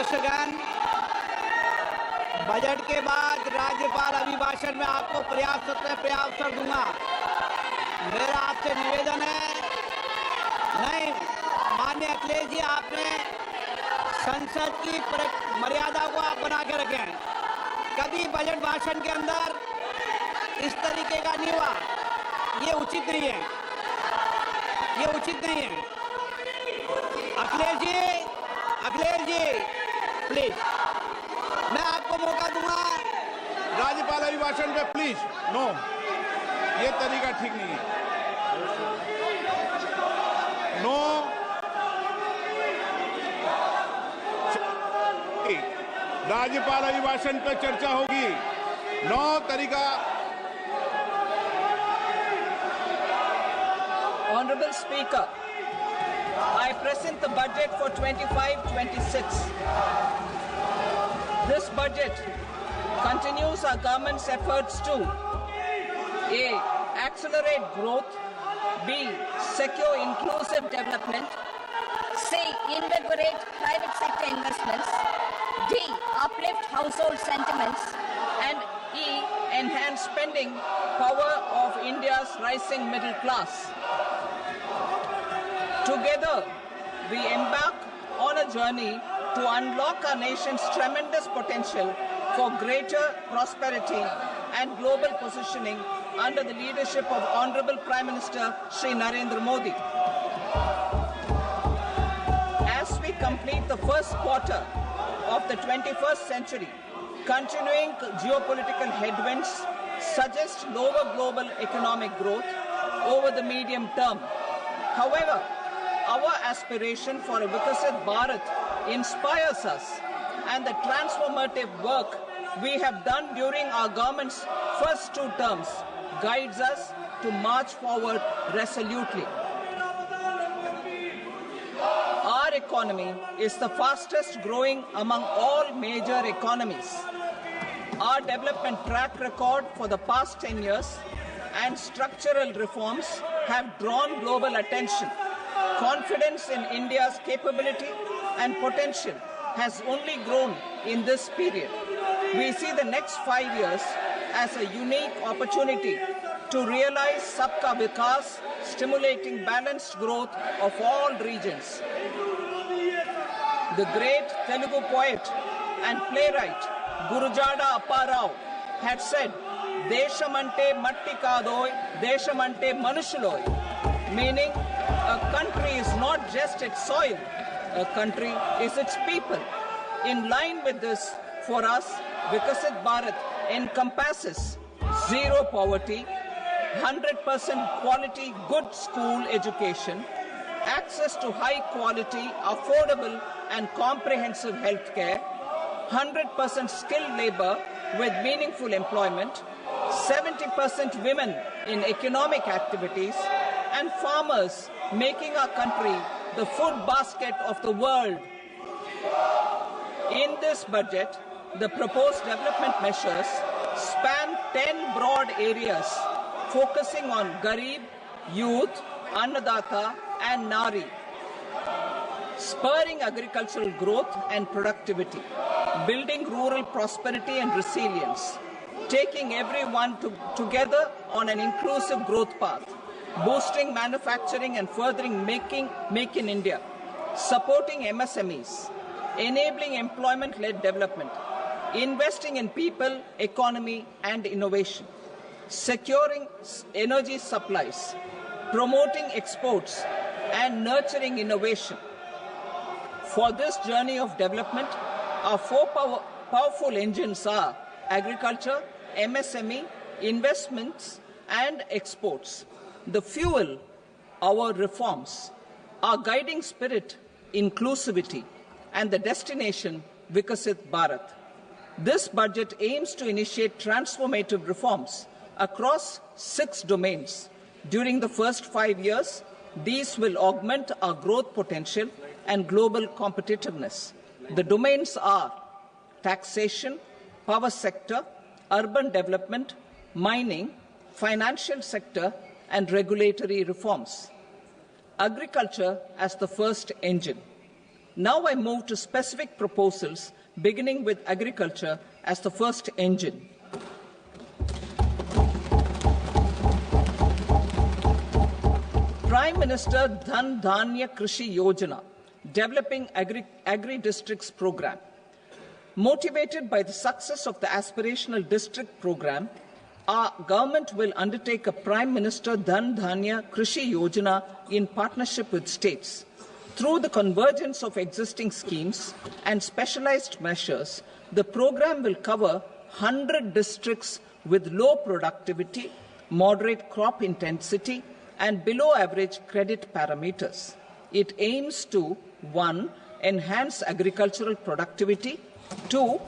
सदस्यगण, budget के बाद राज्यपाल अभिभाषण में आपको पर्याप्त अवसर दूंगा। मेरा आपसे निवेदन है, नहीं माननीय अखिलेश जी, आपने संसद की मर्यादा को आप बना के रखें। कभी बजट भाषण के अंदर इस तरीके का नहीं हुआ, ये उचित नहीं है, ये उचित नहीं है। अखिलेश जी प्लीज, मैं आपको मौका दूंगा। राज्यपाल अभिभाषण पे प्लीज नो, ये तरीका ठीक नहीं है। नो, राज्यपाल अभिभाषण पर चर्चा होगी। नो तरीका। Honorable Speaker, I present the budget for 25-26. This budget continues our government's efforts to A. Accelerate growth, B. Secure inclusive development, C. Invigorate private sector investments, D. Uplift household sentiments, and E. Enhance spending power of India's rising middle class. Together, we embark on a journey to unlock our nation's tremendous potential for greater prosperity and global positioning under the leadership of Honorable Prime Minister Shri Narendra Modi. As we complete the first quarter of the 21st century, continuing geopolitical headwinds suggest lower global economic growth over the medium term. However, our aspiration for a Vikasit Bharat inspires us, and the transformative work we have done during our government's first 2 terms guides us to march forward resolutely. Our economy is the fastest growing among all major economies. Our development track record for the past 10 years and structural reforms have drawn global attention. Confidence in India's capability and potential has only grown in this period. We see the next 5 years as a unique opportunity to realize Sabka Vikas, stimulating balanced growth of all regions. The great Telugu poet and playwright Gurujada Apparao had said, "Deshamante matti kadoy, deshamante manushuloy," meaning a country is not just its soil, a country is its people. In line with this, for us, Vikasit Bharat encompasses zero poverty, 100% quality good school education, access to high quality, affordable and comprehensive health care, 100% skilled labor with meaningful employment, 70% women in economic activities, and farmers making our country the food basket of the world. In this budget, the proposed development measures span 10 broad areas focusing on Garib, youth, Annadata and Nari, spurring agricultural growth and productivity, building rural prosperity and resilience, taking everyone together on an inclusive growth path, boosting manufacturing and furthering Make in India, supporting MSMEs, enabling employment-led development, investing in people, economy and innovation, securing energy supplies, promoting exports and nurturing innovation. For this journey of development, our 4 powerful engines are agriculture, MSME, investments and exports. The fuel, our reforms, our guiding spirit, inclusivity, and the destination, Vikasit Bharat. This budget aims to initiate transformative reforms across 6 domains. During the first 5 years, these will augment our growth potential and global competitiveness. The domains are taxation, power sector, urban development, mining, financial sector, and regulatory reforms. Agriculture as the first engine. Now I move to specific proposals, beginning with agriculture as the first engine. Prime Minister Dhan Dhanya Krishi Yojana, Developing Agri-Districts Program. Motivated by the success of the Aspirational District Program, our government will undertake a Prime Minister Dhan Dhanya Krishi Yojana in partnership with states. Through the convergence of existing schemes and specialized measures, the program will cover 100 districts with low productivity, moderate crop intensity, and below average credit parameters. It aims to 1. Enhance agricultural productivity, 2.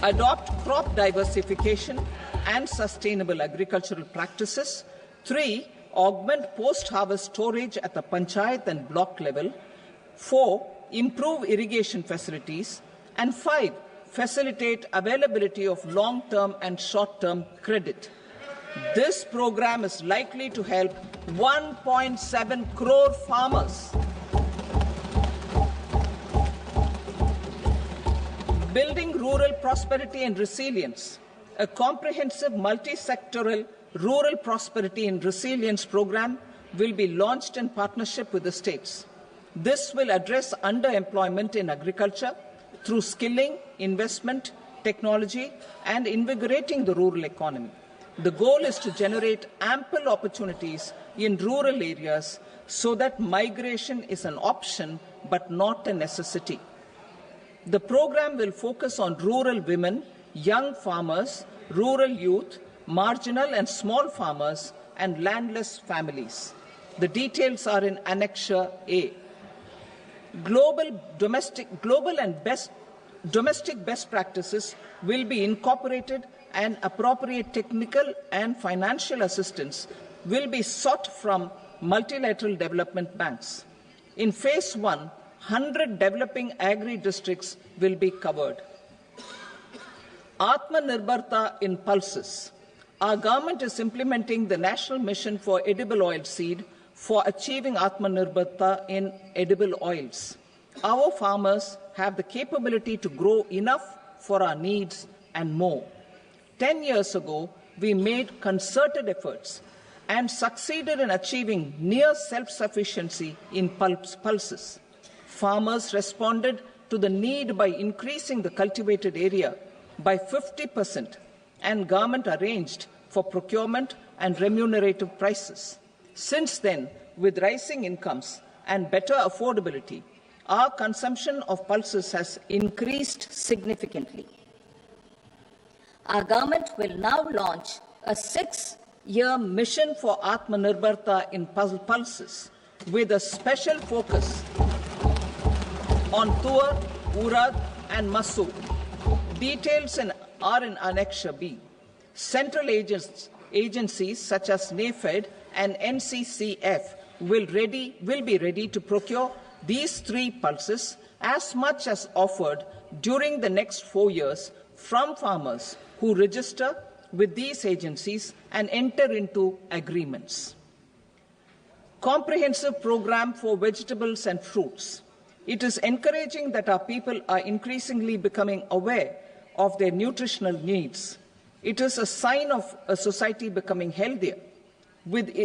Adopt crop diversification and sustainable agricultural practices, 3. Augment post-harvest storage at the panchayat and block level, 4. Improve irrigation facilities, and 5. Facilitate availability of long-term and short-term credit. This program is likely to help 1.7 crore farmers. Building rural prosperity and resilience. A comprehensive multi-sectoral rural prosperity and resilience program will be launched in partnership with the states. This will address underemployment in agriculture through skilling, investment, technology, and invigorating the rural economy. The goal is to generate ample opportunities in rural areas so that migration is an option but not a necessity. The program will focus on rural women, young farmers, rural youth, marginal and small farmers, and landless families. The details are in Annexure A. Domestic best practices will be incorporated, and appropriate technical and financial assistance will be sought from multilateral development banks. In Phase 1, 100 developing agri-districts will be covered. Atmanirbharta in pulses. Our government is implementing the National Mission for Edible Oilseed for achieving Atmanirbharta in edible oils. Our farmers have the capability to grow enough for our needs and more. 10 years ago, we made concerted efforts and succeeded in achieving near self-sufficiency in pulses. Farmers responded to the need by increasing the cultivated area by 50%, and government arranged for procurement and remunerative prices. Since then, with rising incomes and better affordability, our consumption of pulses has increased significantly. Our government will now launch a 6-year mission for Atmanirbharta in pulses with a special focus on Tuar, Urad, and Masoor. Details are in Annexure B. Central agencies such as NAFED and NCCF will be ready to procure these 3 pulses as much as offered during the next 4 years from farmers who register with these agencies and enter into agreements. Comprehensive program for vegetables and fruits. It is encouraging that our people are increasingly becoming aware of their nutritional needs. It is a sign of a society becoming healthier. With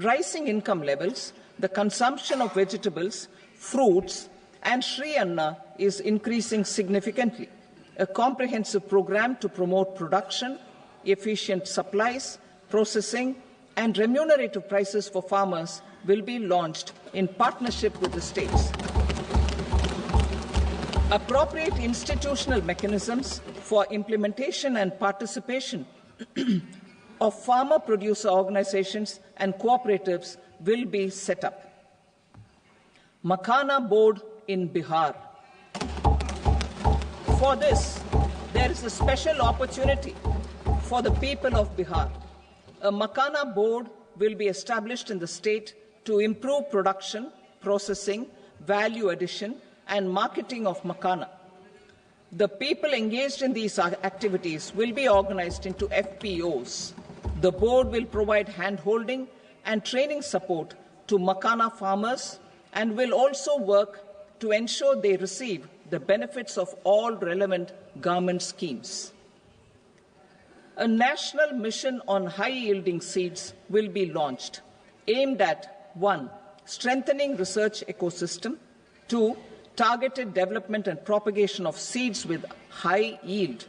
rising income levels, the consumption of vegetables, fruits, and Shri Anna is increasing significantly. A comprehensive program to promote production, efficient supplies, processing, and remunerative prices for farmers will be launched in partnership with the states. Appropriate institutional mechanisms for implementation and participation of farmer producer organizations and cooperatives will be set up. Makhana Board in Bihar. For this, there is a special opportunity for the people of Bihar. A Makhana Board will be established in the state to improve production, processing, value addition, and marketing of makhana. The people engaged in these activities will be organized into FPOs. The board will provide hand-holding and training support to makhana farmers and will also work to ensure they receive the benefits of all relevant government schemes. A national mission on high-yielding seeds will be launched, aimed at 1. Strengthening research ecosystem, 2. Targeted development and propagation of seeds with high yield,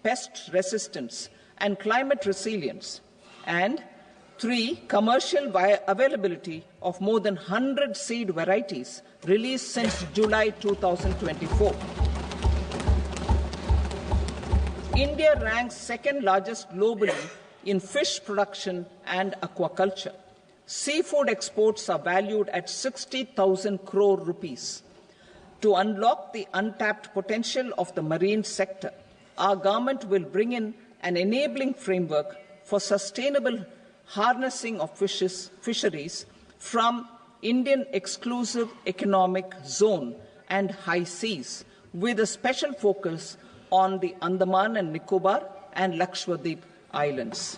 pest resistance, and climate resilience, and 3. Commercial availability of more than 100 seed varieties released since July 2024. India ranks second largest globally in fish production and aquaculture. Seafood exports are valued at 60,000 crore rupees. To unlock the untapped potential of the marine sector, our government will bring in an enabling framework for sustainable harnessing of fisheries from Indian exclusive economic zone and high seas, with a special focus on the Andaman and Nicobar and Lakshadweep Islands.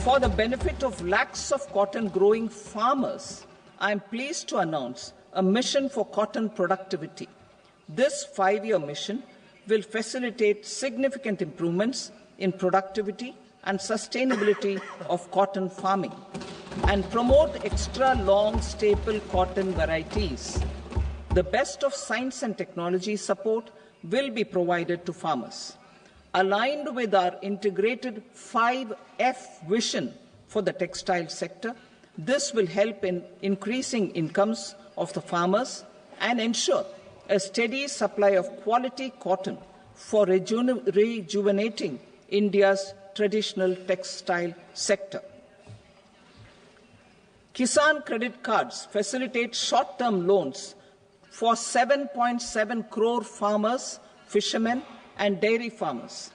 For the benefit of lakhs of cotton growing farmers, I am pleased to announce a mission for cotton productivity. This 5-year mission will facilitate significant improvements in productivity and sustainability of cotton farming and promote extra long staple cotton varieties. The best of science and technology support will be provided to farmers. Aligned with our integrated 5F vision for the textile sector, this will help in increasing incomes of the farmers and ensure a steady supply of quality cotton for rejuvenating India's traditional textile sector. Kisan credit cards facilitate short-term loans for 7.7 crore farmers, fishermen, and dairy farmers.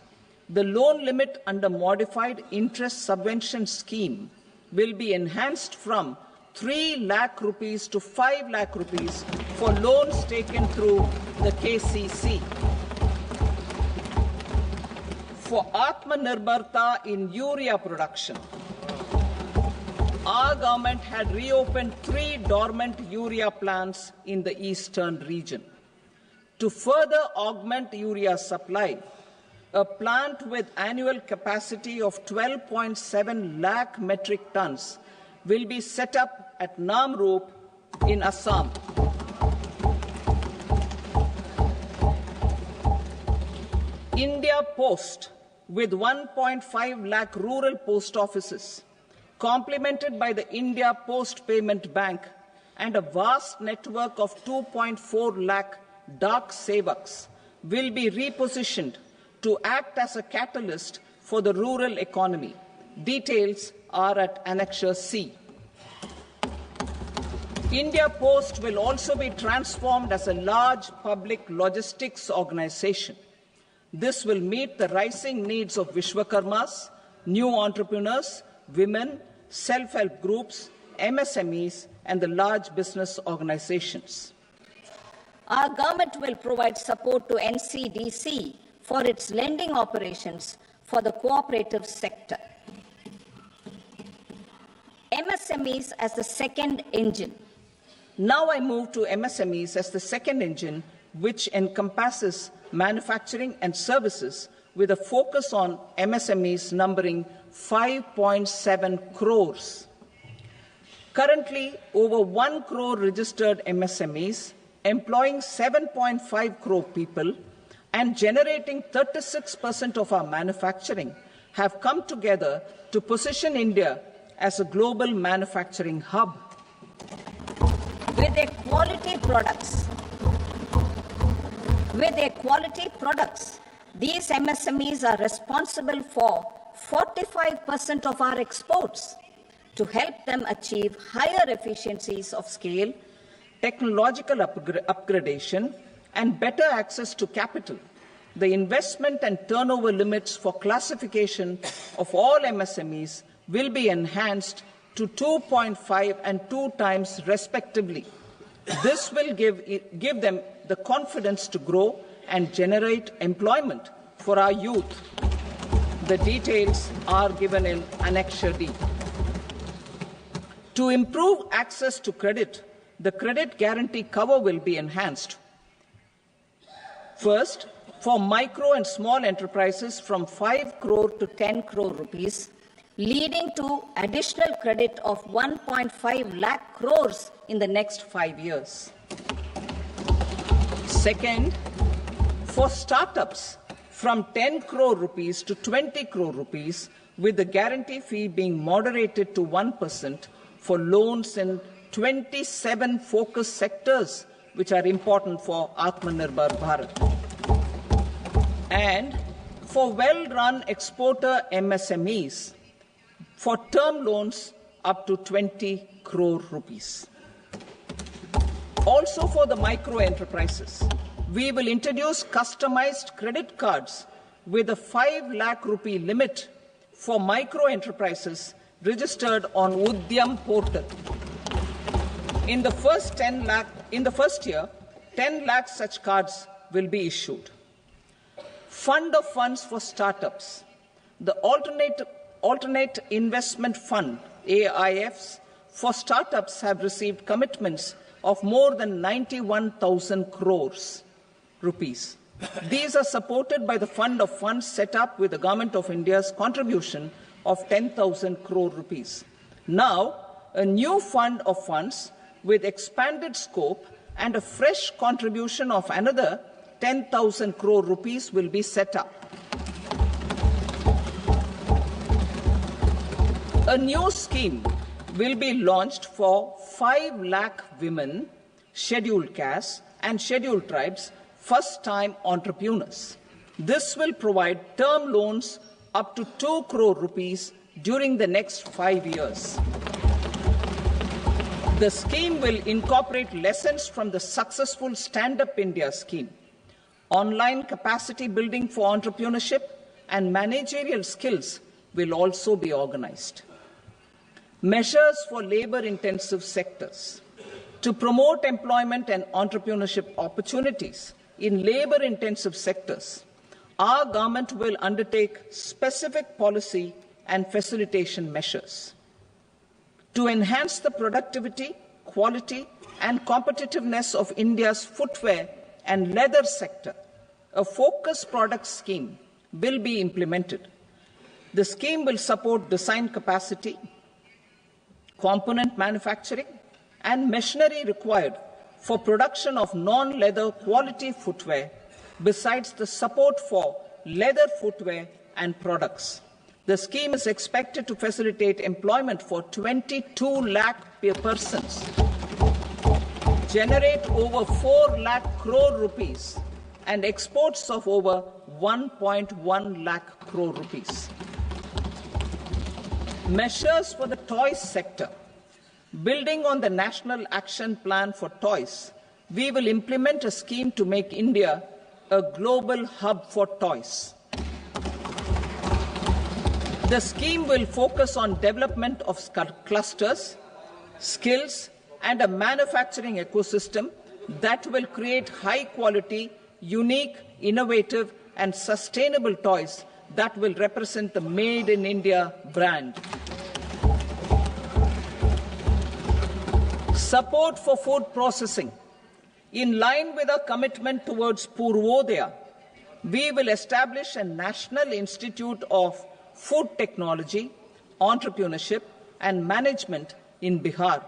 The loan limit under modified interest subvention scheme will be enhanced from 3 lakh rupees to 5 lakh rupees for loans taken through the KCC. For Atmanirbharta in urea production, our government had reopened 3 dormant urea plants in the eastern region. To further augment urea supply, a plant with annual capacity of 12.7 lakh metric tons will be set up at Namrup in Assam. India Post, with 1.5 lakh rural post offices, complemented by the India Post Payment Bank and a vast network of 2.4 lakh Dak Sevaks, will be repositioned to act as a catalyst for the rural economy. Details are at Annexure C. India Post will also be transformed as a large public logistics organization. This will meet the rising needs of Vishwakarmas, new entrepreneurs, women, self-help groups, MSMEs, and the large business organizations. Our government will provide support to NCDC for its lending operations for the cooperative sector. MSMEs as the second engine. Now I move to MSMEs as the second engine, which encompasses manufacturing and services with a focus on MSMEs numbering 5.7 crores. Currently, over 1 crore registered MSMEs, employing 7.5 crore people and generating 36% of our manufacturing, have come together to position India as a global manufacturing hub. With their quality products, these MSMEs are responsible for 45% of our exports. To help them achieve higher efficiencies of scale, technological upgradation, and better access to capital, the investment and turnover limits for classification of all MSMEs will be enhanced to 2.5 and 2 times respectively. This will give them the confidence to grow and generate employment for our youth. The details are given in Annexure D. To improve access to credit, the credit guarantee cover will be enhanced. First, for micro and small enterprises from 5 crore to 10 crore rupees, leading to additional credit of 1.5 lakh crores in the next 5 years. Second, for startups from 10 crore rupees to 20 crore rupees, with the guarantee fee being moderated to 1% for loans in 27 focus sectors which are important for Atmanirbhar Bharat. And for well-run exporter MSMEs, for term loans up to 20 crore rupees. Also for the micro enterprises, we will introduce customized credit cards with a 5 lakh rupee limit for micro enterprises registered on Udyam portal. In the first year, 10 lakh such cards will be issued. Fund of funds for startups. The alternate investment fund, AIFs, for startups have received commitments of more than 91,000 crores rupees. These are supported by the fund of funds set up with the Government of India's contribution of 10,000 crore rupees. Now, a new fund of funds with expanded scope and a fresh contribution of another 10,000 crore rupees will be set up. A new scheme will be launched for 5 lakh women, scheduled castes and scheduled tribes, first-time entrepreneurs. This will provide term loans up to 2 crore rupees during the next 5 years. The scheme will incorporate lessons from the successful Stand Up India scheme. Online capacity building for entrepreneurship and managerial skills will also be organized. Measures for labor-intensive sectors. To promote employment and entrepreneurship opportunities in labor-intensive sectors, our government will undertake specific policy and facilitation measures. To enhance the productivity, quality, and competitiveness of India's footwear and leather sector, a focus product scheme will be implemented. The scheme will support design capacity, component manufacturing, and machinery required for production of non-leather quality footwear, besides the support for leather footwear and products. The scheme is expected to facilitate employment for 22 lakh persons, generate over 4 lakh crore rupees, and exports of over 1.1 lakh crore rupees. Measures for the toys sector. Building on the National Action Plan for Toys, we will implement a scheme to make India a global hub for toys. The scheme will focus on development of clusters, skills, and a manufacturing ecosystem that will create high-quality, unique, innovative, and sustainable toys that will represent the Made in India brand. Support for food processing. In line with our commitment towards Purvodaya, we will establish a National Institute of Food Technology, Entrepreneurship and Management in Bihar.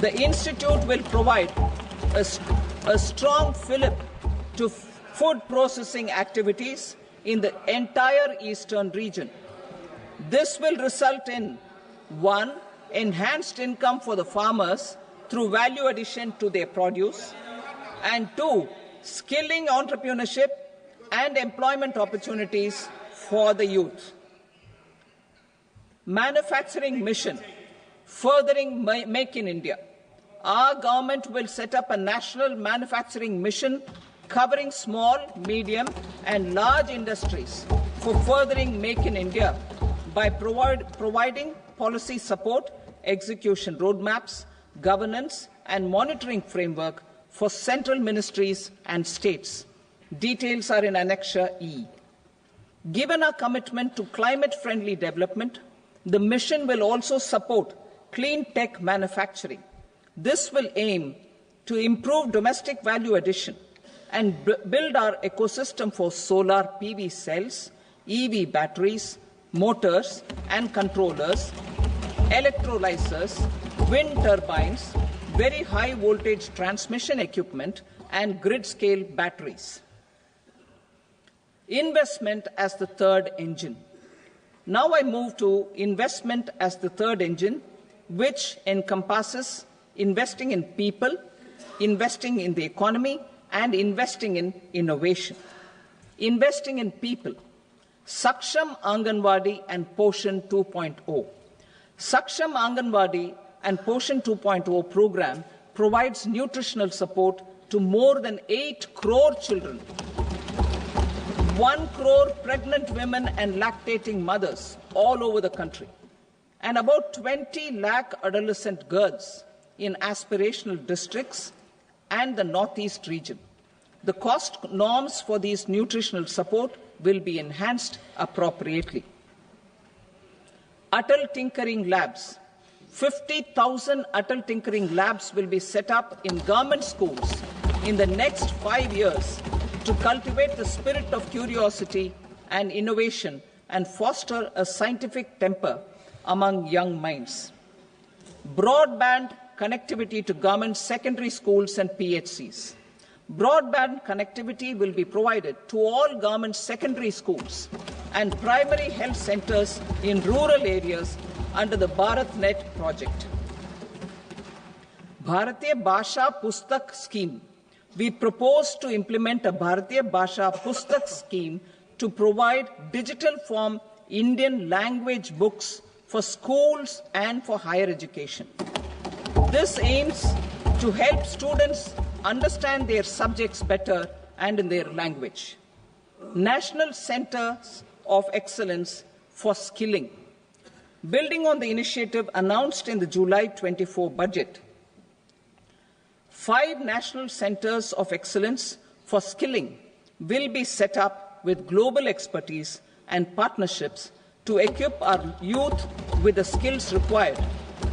The institute will provide a strong fillip to food processing activities in the entire eastern region. This will result in 1. Enhanced income for the farmers through value addition to their produce, and 2. Skilling entrepreneurship and employment opportunities for the youth. Manufacturing mission, furthering Make in India. Our government will set up a national manufacturing mission covering small, medium, and large industries for furthering Make in India by providing policy support, execution roadmaps, governance, and monitoring framework for central ministries and states. Details are in Annexure E. Given our commitment to climate-friendly development, the mission will also support clean tech manufacturing. This will aim to improve domestic value addition and build our ecosystem for solar PV cells, EV batteries, motors and controllers, electrolyzers, wind turbines, very high voltage transmission equipment and grid-scale batteries. Investment as the third engine. Now I move to investment as the third engine, which encompasses investing in people, investing in the economy, and investing in innovation. Investing in people. Saksham Anganwadi and Poshan 2.0. Saksham Anganwadi and Poshan 2.0 program provides nutritional support to more than 8 crore children, 1 crore pregnant women and lactating mothers all over the country, and about 20 lakh adolescent girls in aspirational districts and the Northeast region. The cost norms for these nutritional support will be enhanced appropriately. Atal Tinkering Labs. 50,000 Atal Tinkering Labs will be set up in government schools in the next 5 years to cultivate the spirit of curiosity and innovation and foster a scientific temper among young minds. Broadband connectivity to government secondary schools and PHCs. Broadband connectivity will be provided to all government secondary schools and primary health centers in rural areas under the BharatNet project. Bharatiya Bhasha Pustak Scheme. We propose to implement a Bharatiya Bhasha Pustak scheme to provide digital form Indian language books for schools and for higher education. This aims to help students understand their subjects better and in their language. National Centers of Excellence for Skilling. Building on the initiative announced in the July 24 budget, 5 national centers of excellence for skilling will be set up with global expertise and partnerships to equip our youth with the skills required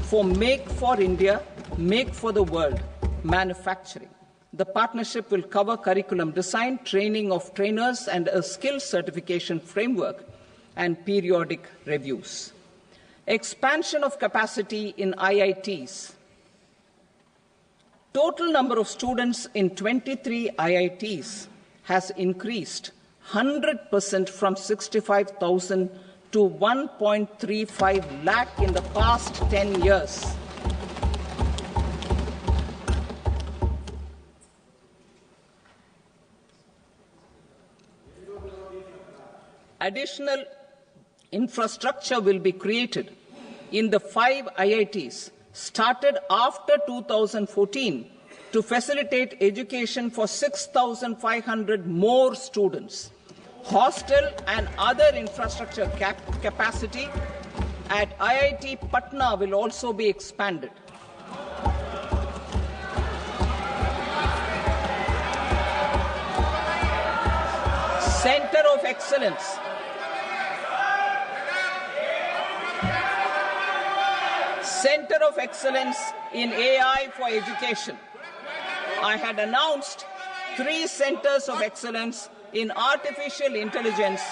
for Make for India, Make for the World manufacturing. The partnership will cover curriculum design, training of trainers, and a skills certification framework and periodic reviews. Expansion of capacity in IITs. Total number of students in 23 IITs has increased 100% from 65,000 to 1.35 lakh in the past 10 years. Additional infrastructure will be created in the 5 IITs started after 2014 to facilitate education for 6,500 more students. Hostel and other infrastructure capacity at IIT Patna will also be expanded. Center of Excellence. Center of Excellence in AI for Education. I had announced 3 centers of excellence in artificial intelligence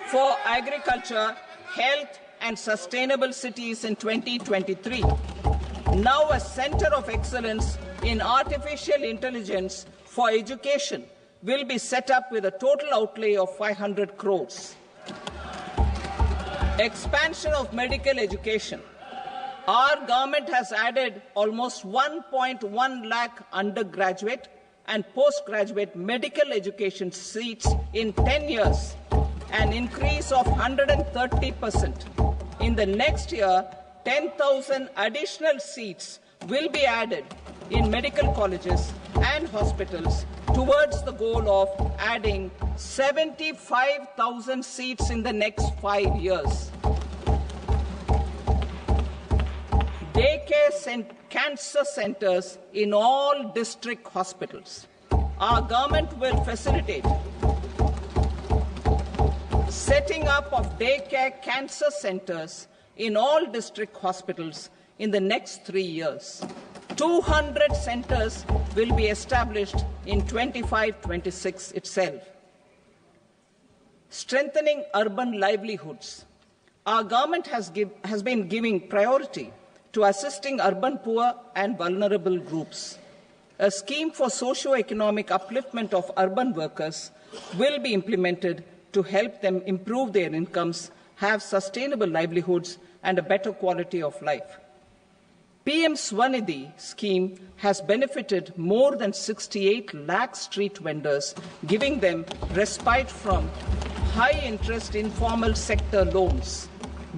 for agriculture, health, and sustainable cities in 2023. Now a center of excellence in artificial intelligence for education will be set up with a total outlay of 500 crores. Expansion of medical education. Our government has added almost 1.1 lakh undergraduate and postgraduate medical education seats in 10 years, an increase of 130%. In the next year, 10,000 additional seats will be added in medical colleges and hospitals towards the goal of adding 75,000 seats in the next 5 years. Daycare cancer centers in all district hospitals. Our government will facilitate setting up of daycare cancer centers in all district hospitals in the next 3 years. 200 centers will be established in 25-26 itself. Strengthening urban livelihoods. Our government has been giving priority to assisting urban poor and vulnerable groups. A scheme for socio-economic upliftment of urban workers will be implemented to help them improve their incomes, have sustainable livelihoods, and a better quality of life. PM Swanidhi scheme has benefited more than 68 lakh street vendors, giving them respite from high-interest informal sector loans.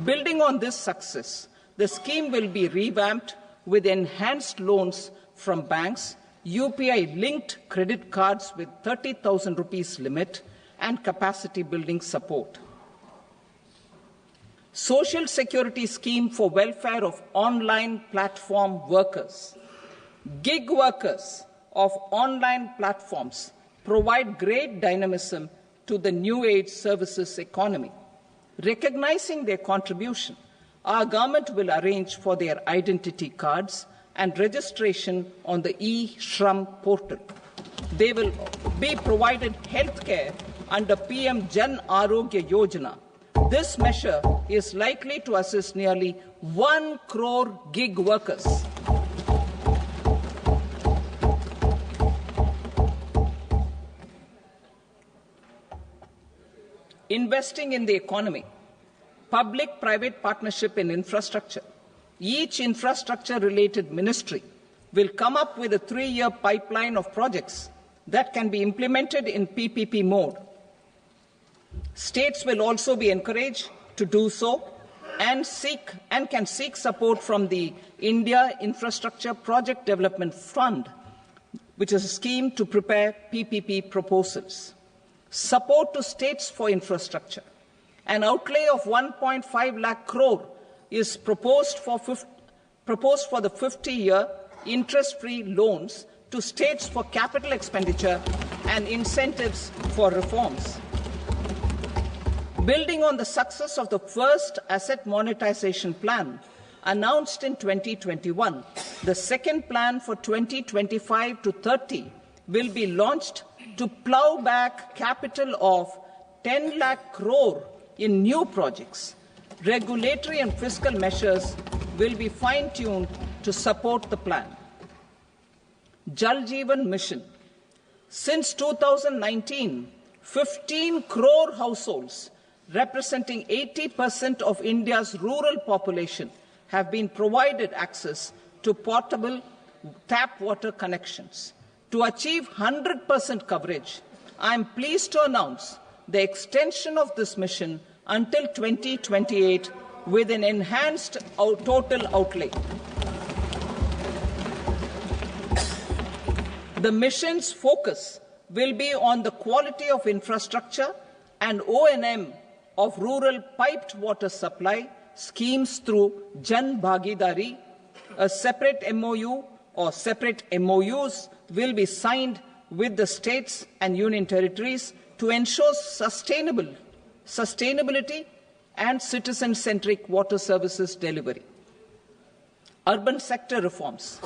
Building on this success, the scheme will be revamped with enhanced loans from banks, UPI-linked credit cards with 30,000 rupees limit, and capacity building support. Social Security Scheme for welfare of online platform workers. Gig workers of online platforms provide great dynamism to the new age services economy. Recognizing their contribution, our government will arrange for their identity cards and registration on the e-Shram portal. They will be provided healthcare under PM Jan Arogya Yojana. This measure is likely to assist nearly 1 crore gig workers. Investing in the economy. Public-private partnership in infrastructure. Each infrastructure-related ministry will come up with a 3-year pipeline of projects that can be implemented in PPP mode. States will also be encouraged to do so and can seek support from the India Infrastructure Project Development Fund, which is a scheme to prepare PPP proposals. Support to states for infrastructure. An outlay of 1.5 lakh crore is proposed for the 50-year interest-free loans to states for capital expenditure and incentives for reforms. Building on the success of the first asset monetization plan announced in 2021, the second plan for 2025 to 30 will be launched to plow back capital of 10 lakh crore in new projects. Regulatory and fiscal measures will be fine-tuned to support the plan. Jal Jeevan Mission. Since 2019, 15 crore households representing 80% of India's rural population have been provided access to portable tap water connections. To achieve 100% coverage, I am pleased to announce the extension of this mission until 2028 with an enhanced total outlay. The mission's focus will be on the quality of infrastructure and O&M of rural piped water supply schemes through Jan Bhagidari. A separate MOU or separate MOUs will be signed with the states and union territories to ensure sustainability and citizen-centric water services delivery. Urban sector reforms.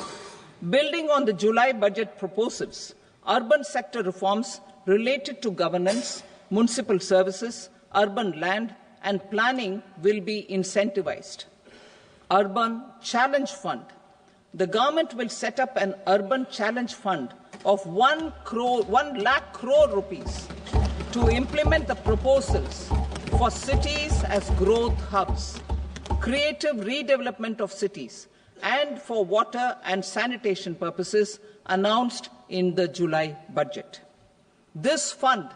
Building on the July budget proposals, urban sector reforms related to governance, municipal services, urban land and planning will be incentivized. Urban Challenge Fund. The government will set up an Urban Challenge Fund of 1 lakh crore rupees to implement the proposals for cities as growth hubs, creative redevelopment of cities, and for water and sanitation purposes announced in the July budget. This fund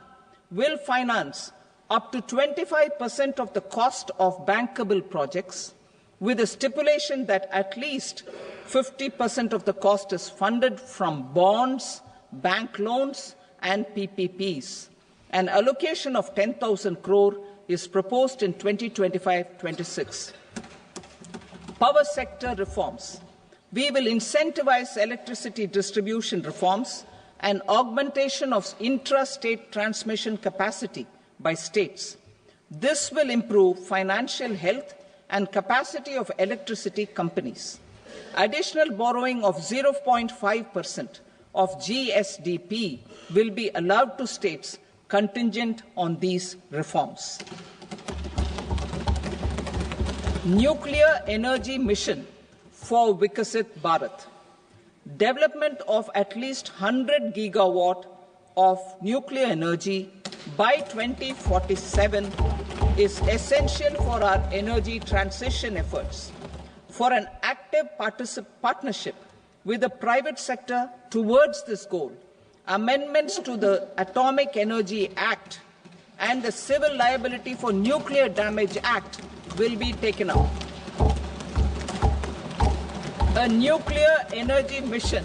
will finance up to 25% of the cost of bankable projects, with a stipulation that at least 50% of the cost is funded from bonds, bank loans, and PPPs. An allocation of 10,000 crore is proposed in 2025-26. Power sector reforms. We will incentivize electricity distribution reforms and augmentation of intra-state transmission capacity by states. This will improve financial health and capacity of electricity companies. Additional borrowing of 0.5% of GSDP will be allowed to states contingent on these reforms. Nuclear energy mission for Vikasit Bharat. Development of at least 100 gigawatt of nuclear energy by 2047 is essential for our energy transition efforts. For an active partnership with the private sector towards this goal, amendments to the Atomic Energy Act and the Civil Liability for Nuclear Damage Act will be taken up. A nuclear energy mission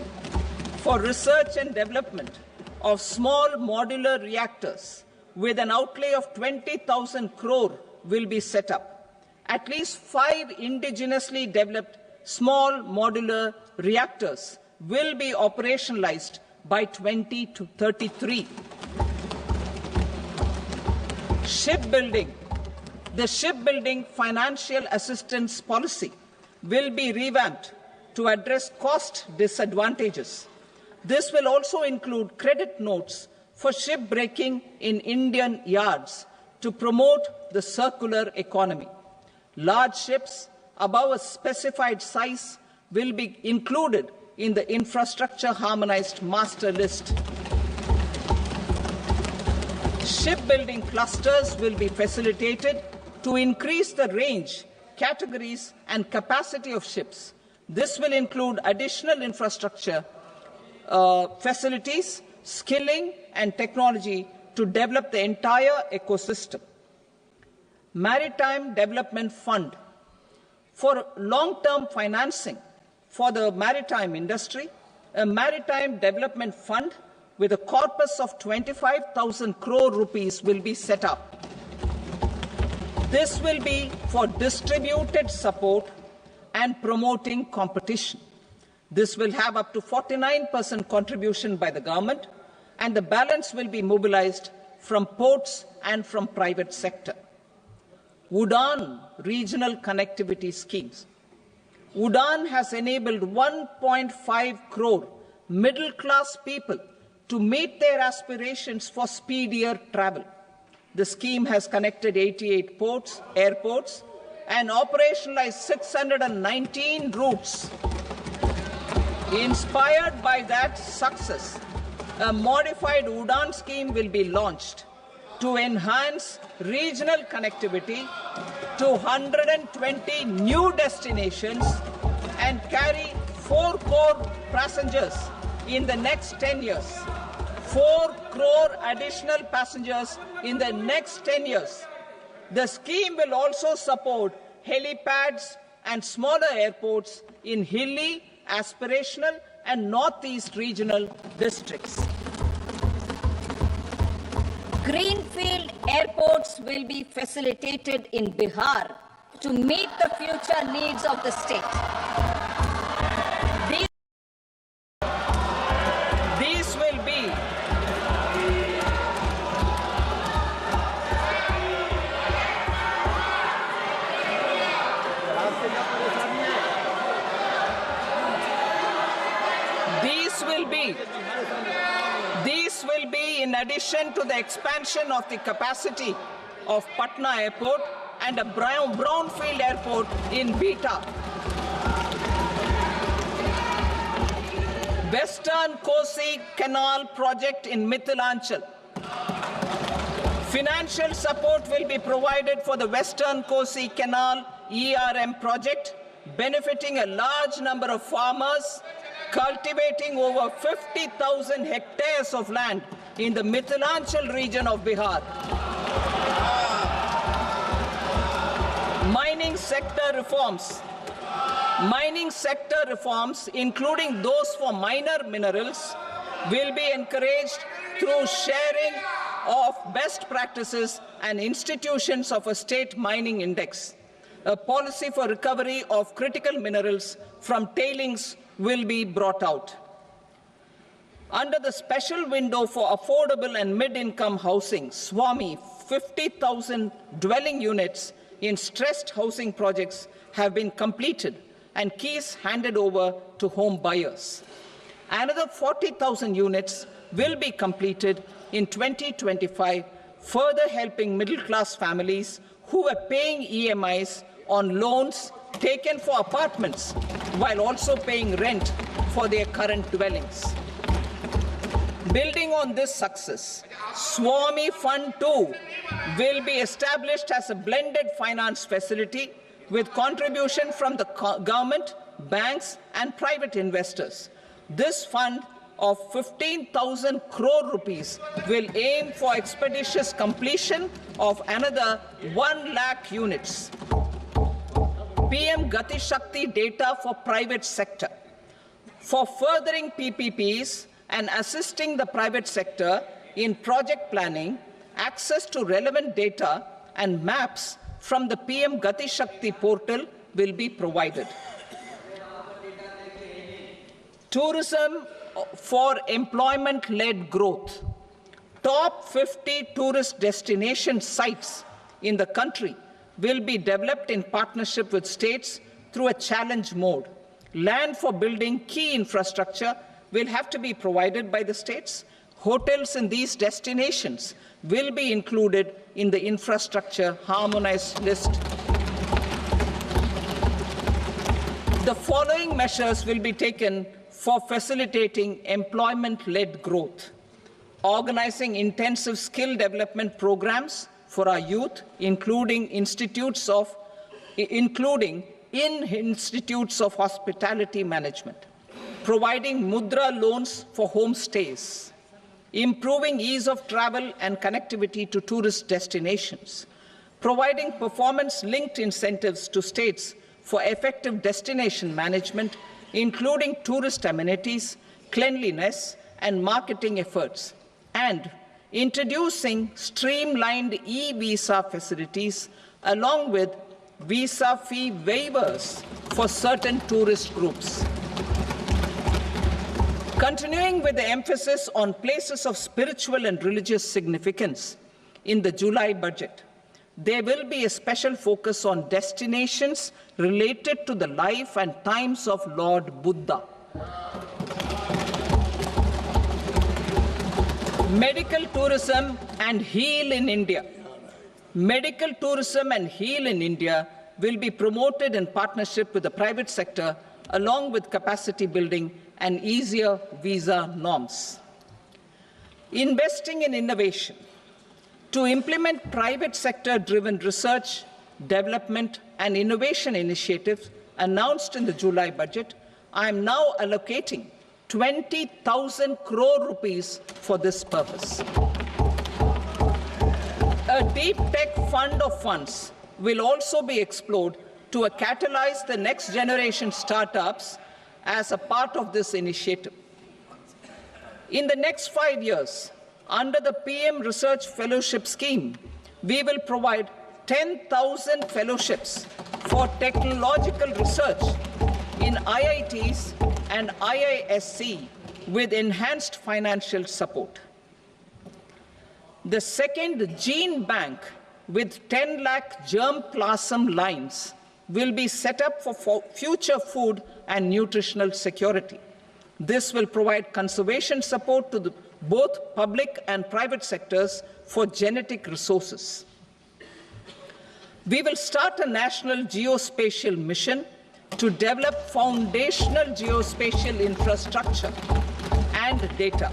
for research and development of small modular reactors with an outlay of 20,000 crore will be set up. At least 5 indigenously developed small modular reactors will be operationalized by 2033. Shipbuilding. The shipbuilding financial assistance policy will be revamped to address cost disadvantages. This will also include credit notes for shipbreaking in Indian yards to promote the circular economy. Large ships above a specified size will be included in the infrastructure harmonized master list. Shipbuilding clusters will be facilitated to increase the range, categories, and capacity of ships. This will include additional infrastructure, facilities, skilling, and technology to develop the entire ecosystem. Maritime Development Fund. For long-term financing for the maritime industry, a Maritime Development Fund with a corpus of 25,000 crore rupees will be set up. This will be for distributed support and promoting competition. This will have up to 49% contribution by the government, and the balance will be mobilized from ports and from private sector. UDAN regional connectivity schemes. UDAN has enabled 1.5 crore middle-class people to meet their aspirations for speedier travel. The scheme has connected 88 airports, and operationalized 619 routes. Inspired by that success, a modified UDAN scheme will be launched to enhance regional connectivity to 120 new destinations and carry 4 crore passengers in the next 10 years. 4 crore additional passengers in the next 10 years. The scheme will also support helipads and smaller airports in hilly, aspirational, and northeast regional districts. Greenfield airports will be facilitated in Bihar to meet the future needs of the state. These will be in addition to the expansion of the capacity of Patna Airport and a brownfield airport in Beta. Western Kosi Canal project in Mithilanchal. Financial support will be provided for the Western Kosi Canal ERM project, benefiting a large number of farmers, cultivating over 50,000 hectares of land in the Mithilanchal region of Bihar. Mining sector reforms. Mining sector reforms, including those for minor minerals, will be encouraged through sharing of best practices and institutions of a state mining index. A policy for recovery of critical minerals from tailings will be brought out. Under the special window for affordable and mid-income housing, SWAMI, 50,000 dwelling units in stressed housing projects have been completed and keys handed over to home buyers. Another 40,000 units will be completed in 2025, further helping middle-class families who are paying EMIs on loans taken for apartments while also paying rent for their current dwellings. Building on this success, Swami Fund 2 will be established as a blended finance facility with contribution from the government, banks and private investors. This fund of 15,000 crore rupees will aim for expeditious completion of another 1 lakh units. PM Gati Shakti data for private sector. For furthering PPPs and assisting the private sector in project planning, access to relevant data and maps from the PM Gati Shakti portal will be provided. Tourism for employment-led growth. Top 50 tourist destination sites in the country will be developed in partnership with states through a challenge mode. Land for building key infrastructure will have to be provided by the states. Hotels in these destinations will be included in the infrastructure harmonized list. The following measures will be taken for facilitating employment-led growth. Organizing intensive skill development programs for our youth, including in institutes of hospitality management. Providing mudra loans for homestays. Improving ease of travel and connectivity to tourist destinations. Providing performance-linked incentives to states for effective destination management, including tourist amenities, cleanliness, and marketing efforts, and introducing streamlined e-visa facilities along with visa fee waivers for certain tourist groups. Continuing with the emphasis on places of spiritual and religious significance in the July budget, there will be a special focus on destinations related to the life and times of Lord Buddha. Medical tourism and heal in India. Medical tourism and heal in India will be promoted in partnership with the private sector, along with capacity building and easier visa norms. Investing in innovation. To implement private sector-driven research, development, and innovation initiatives announced in the July budget, I am now allocating 20,000 crore rupees for this purpose. A deep tech fund of funds will also be explored to catalyze the next generation startups as a part of this initiative. In the next 5 years, under the PM Research Fellowship Scheme, we will provide 10,000 fellowships for technological research in IITs and IISc with enhanced financial support. The second gene bank with 10 lakh germplasm lines will be set up for future food and nutritional security. This will provide conservation support to both public and private sectors for genetic resources. We will start a national geospatial mission to develop foundational geospatial infrastructure and data.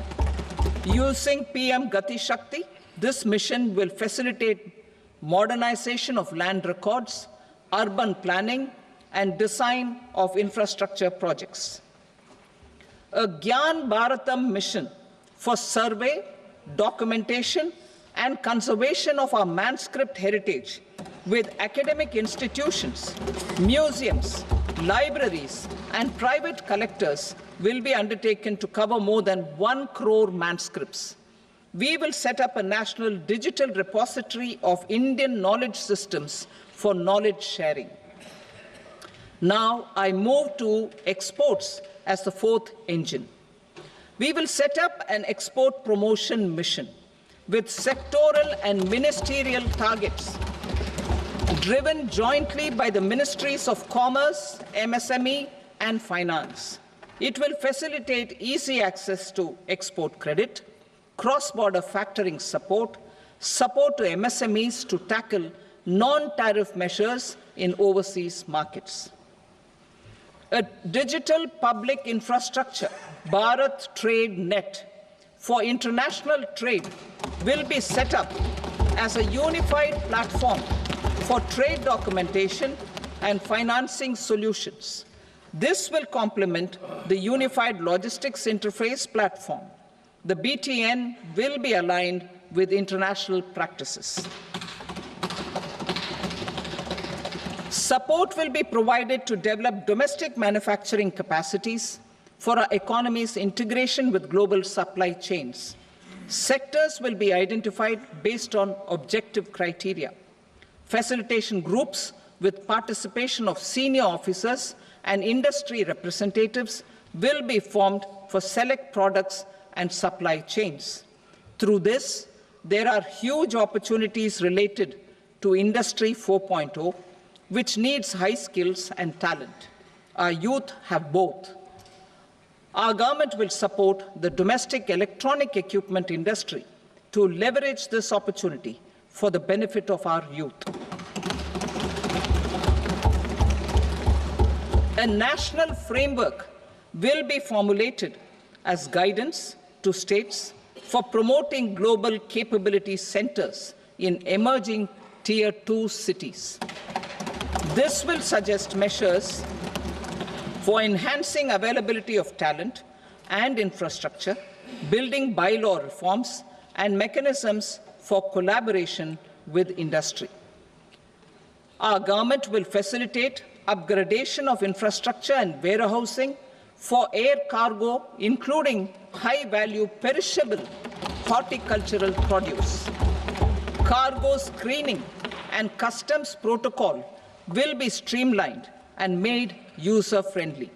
Using PM Gati Shakti, this mission will facilitate modernization of land records, urban planning, and design of infrastructure projects. A Gyan Bharatam mission for survey, documentation, and conservation of our manuscript heritage with academic institutions, museums, libraries, and private collectors will be undertaken to cover more than 1 crore manuscripts. We will set up a national digital repository of Indian knowledge systems for knowledge sharing. Now I move to exports as the fourth engine. We will set up an export promotion mission. with sectoral and ministerial targets driven jointly by the Ministries of Commerce, MSME, and Finance. It will facilitate easy access to export credit, cross-border factoring support, support to MSMEs to tackle non-tariff measures in overseas markets. A digital public infrastructure, Bharat Trade Net, for international trade will be set up as a unified platform for trade documentation and financing solutions. This will complement the Unified Logistics Interface platform. The BTN will be aligned with international practices. Support will be provided to develop domestic manufacturing capacities for our economy's integration with global supply chains. Sectors will be identified based on objective criteria. Facilitation groups with participation of senior officers and industry representatives will be formed for select products and supply chains. Through this, there are huge opportunities related to Industry 4.0, which needs high skills and talent. Our youth have both. Our government will support the domestic electronic equipment industry to leverage this opportunity for the benefit of our youth. A national framework will be formulated as guidance to states for promoting global capability centers in emerging Tier 2 cities. This will suggest measures for enhancing availability of talent and infrastructure, building bylaw reforms, and mechanisms for collaboration with industry. Our government will facilitate upgradation of infrastructure and warehousing for air cargo, including high-value perishable horticultural produce. Cargo screening and customs protocol will be streamlined and made user-friendly.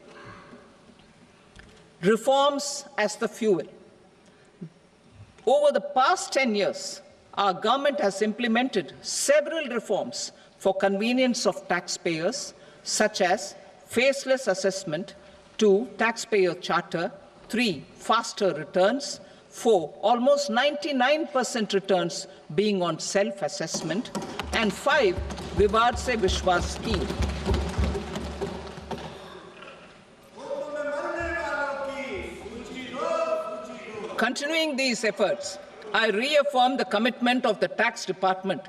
Reforms as the fuel. Over the past 10 years, our government has implemented several reforms for convenience of taxpayers, such as faceless assessment, 2, taxpayer charter, 3, faster returns, 4, almost 99% returns being on self-assessment, and 5, Vivad Se Vishwas scheme. Continuing these efforts, I reaffirm the commitment of the Tax Department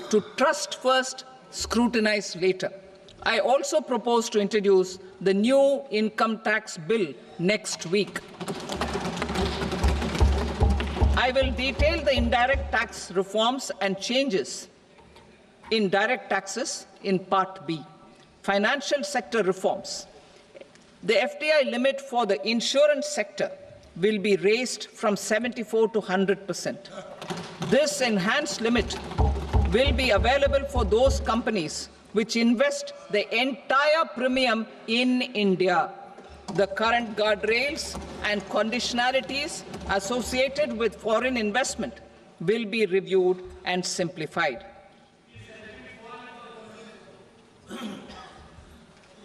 to trust first, scrutinize later. I also propose to introduce the new income tax bill next week. I will detail the indirect tax reforms and changes in direct taxes in Part B. Financial sector reforms. The FDI limit for the insurance sector will be raised from 74 to 100%. This enhanced limit will be available for those companies which invest the entire premium in India. The current guardrails and conditionalities associated with foreign investment will be reviewed and simplified.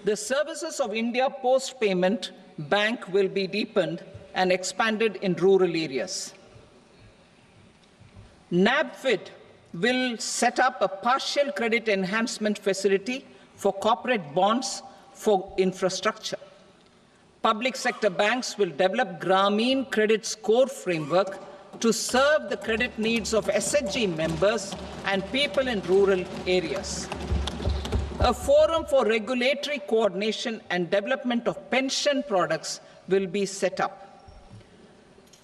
The services of India Post Payment Bank will be deepened and expanded in rural areas. NABFID will set up a partial credit enhancement facility for corporate bonds for infrastructure. Public sector banks will develop Grameen Credit Score framework to serve the credit needs of SHG members and people in rural areas. A forum for regulatory coordination and development of pension products will be set up.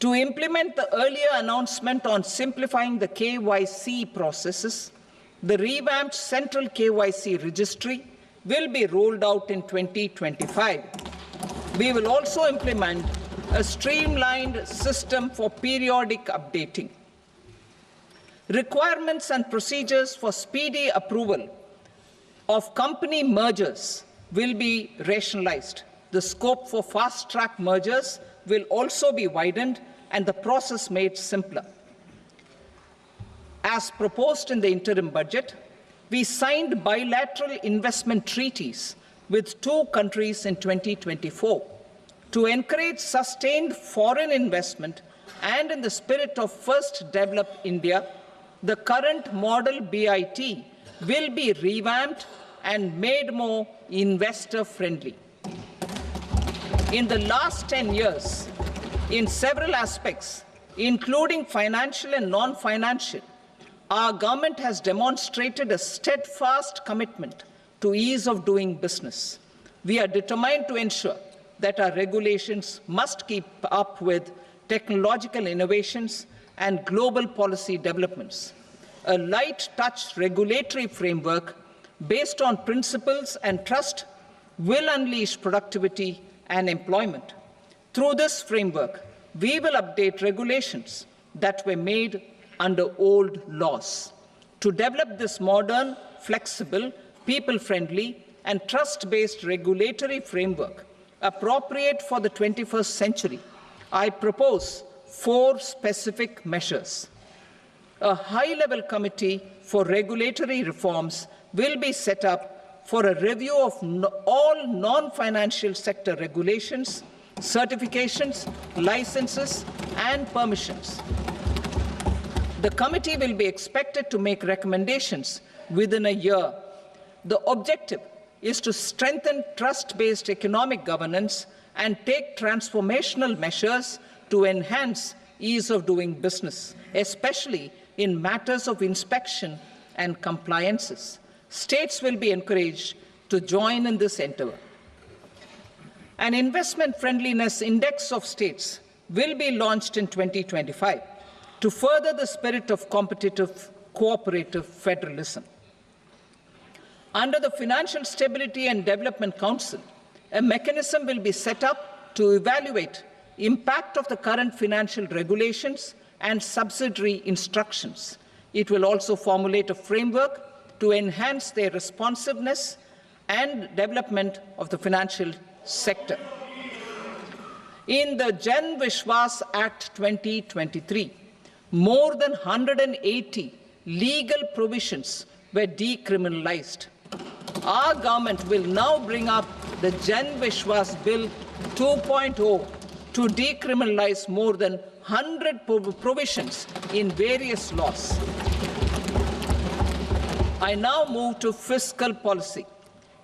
To implement the earlier announcement on simplifying the KYC processes, the revamped Central KYC Registry will be rolled out in 2025. We will also implement a streamlined system for periodic updating. Requirements and procedures for speedy approval of company mergers will be rationalized. The scope for fast-track mergers will also be widened and the process made simpler. As proposed in the interim budget, we signed bilateral investment treaties with 2 countries in 2024 to encourage sustained foreign investment, and in the spirit of First Develop India, the current model BIT will be revamped and made more investor-friendly. In the last 10 years, in several aspects, including financial and non-financial, our government has demonstrated a steadfast commitment to ease of doing business. We are determined to ensure that our regulations must keep up with technological innovations and global policy developments. A light-touch regulatory framework based on principles and trust will unleash productivity and employment. Through this framework, we will update regulations that were made under old laws. To develop this modern, flexible, people-friendly, and trust-based regulatory framework appropriate for the 21st century, I propose 4 specific measures. A high-level committee for regulatory reforms will be set up for a review of all non-financial sector regulations, certifications, licenses, and permissions. The committee will be expected to make recommendations within a year. The objective is to strengthen trust-based economic governance and take transformational measures to enhance ease of doing business, especially in matters of inspection and compliances. States will be encouraged to join in this endeavor. An investment friendliness index of states will be launched in 2025 to further the spirit of competitive, cooperative federalism. Under the Financial Stability and Development Council, a mechanism will be set up to evaluate impact of the current financial regulations and subsidiary instructions. It will also formulate a framework to enhance their responsiveness and development of the financial sector. In the Jan Vishwas Act 2023, more than 180 legal provisions were decriminalized. Our government will now bring up the Jan Vishwas Bill 2.0 to decriminalize more than 100 provisions in various laws. I now move to fiscal policy.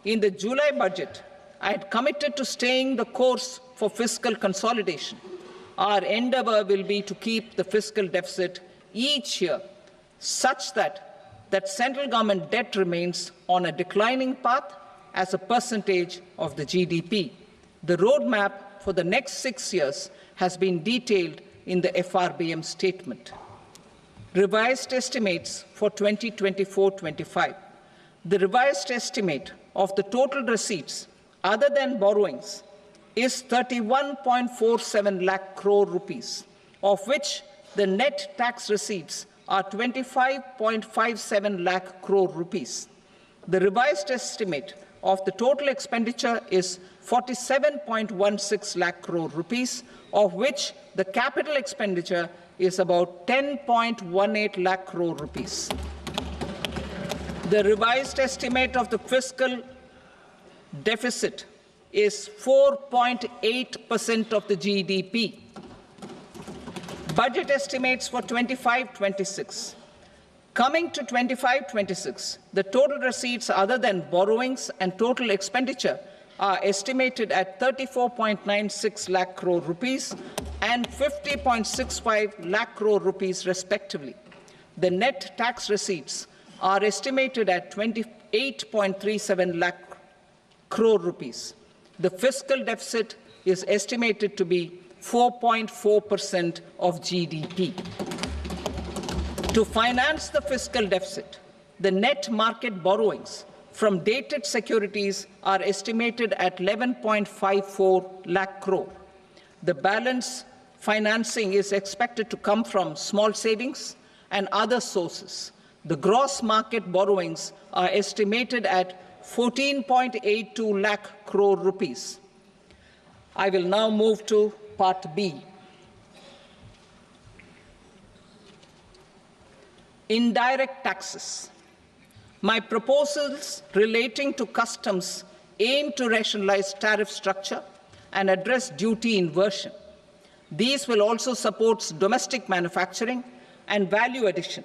In the July budget, I had committed to staying the course for fiscal consolidation. Our endeavor will be to keep the fiscal deficit each year such that central government debt remains on a declining path as a percentage of the GDP. The roadmap for the next 6 years has been detailed in the FRBM statement. Revised estimates for 2024-25. The revised estimate of the total receipts other than borrowings is 31.47 lakh crore rupees, of which the net tax receipts are 25.57 lakh crore rupees. The revised estimate of the total expenditure is 47.16 lakh crore rupees, of which the capital expenditure is about 10.18 lakh crore rupees. The revised estimate of the fiscal deficit is 4.8% of the GDP. Budget estimates for 25-26. Coming to 25-26, the total receipts other than borrowings and total expenditure are estimated at 34.96 lakh crore rupees and 50.65 lakh crore rupees respectively. The net tax receipts are estimated at 28.37 lakh crore rupees. The fiscal deficit is estimated to be 4.4% of GDP. To finance the fiscal deficit, the net market borrowings from dated securities are estimated at 11.54 lakh crore. The balance financing is expected to come from small savings and other sources. The gross market borrowings are estimated at 14.82 lakh crore rupees. I will now move to Part B. Indirect taxes. My proposals relating to customs aim to rationalize tariff structure and address duty inversion. These will also support domestic manufacturing and value addition,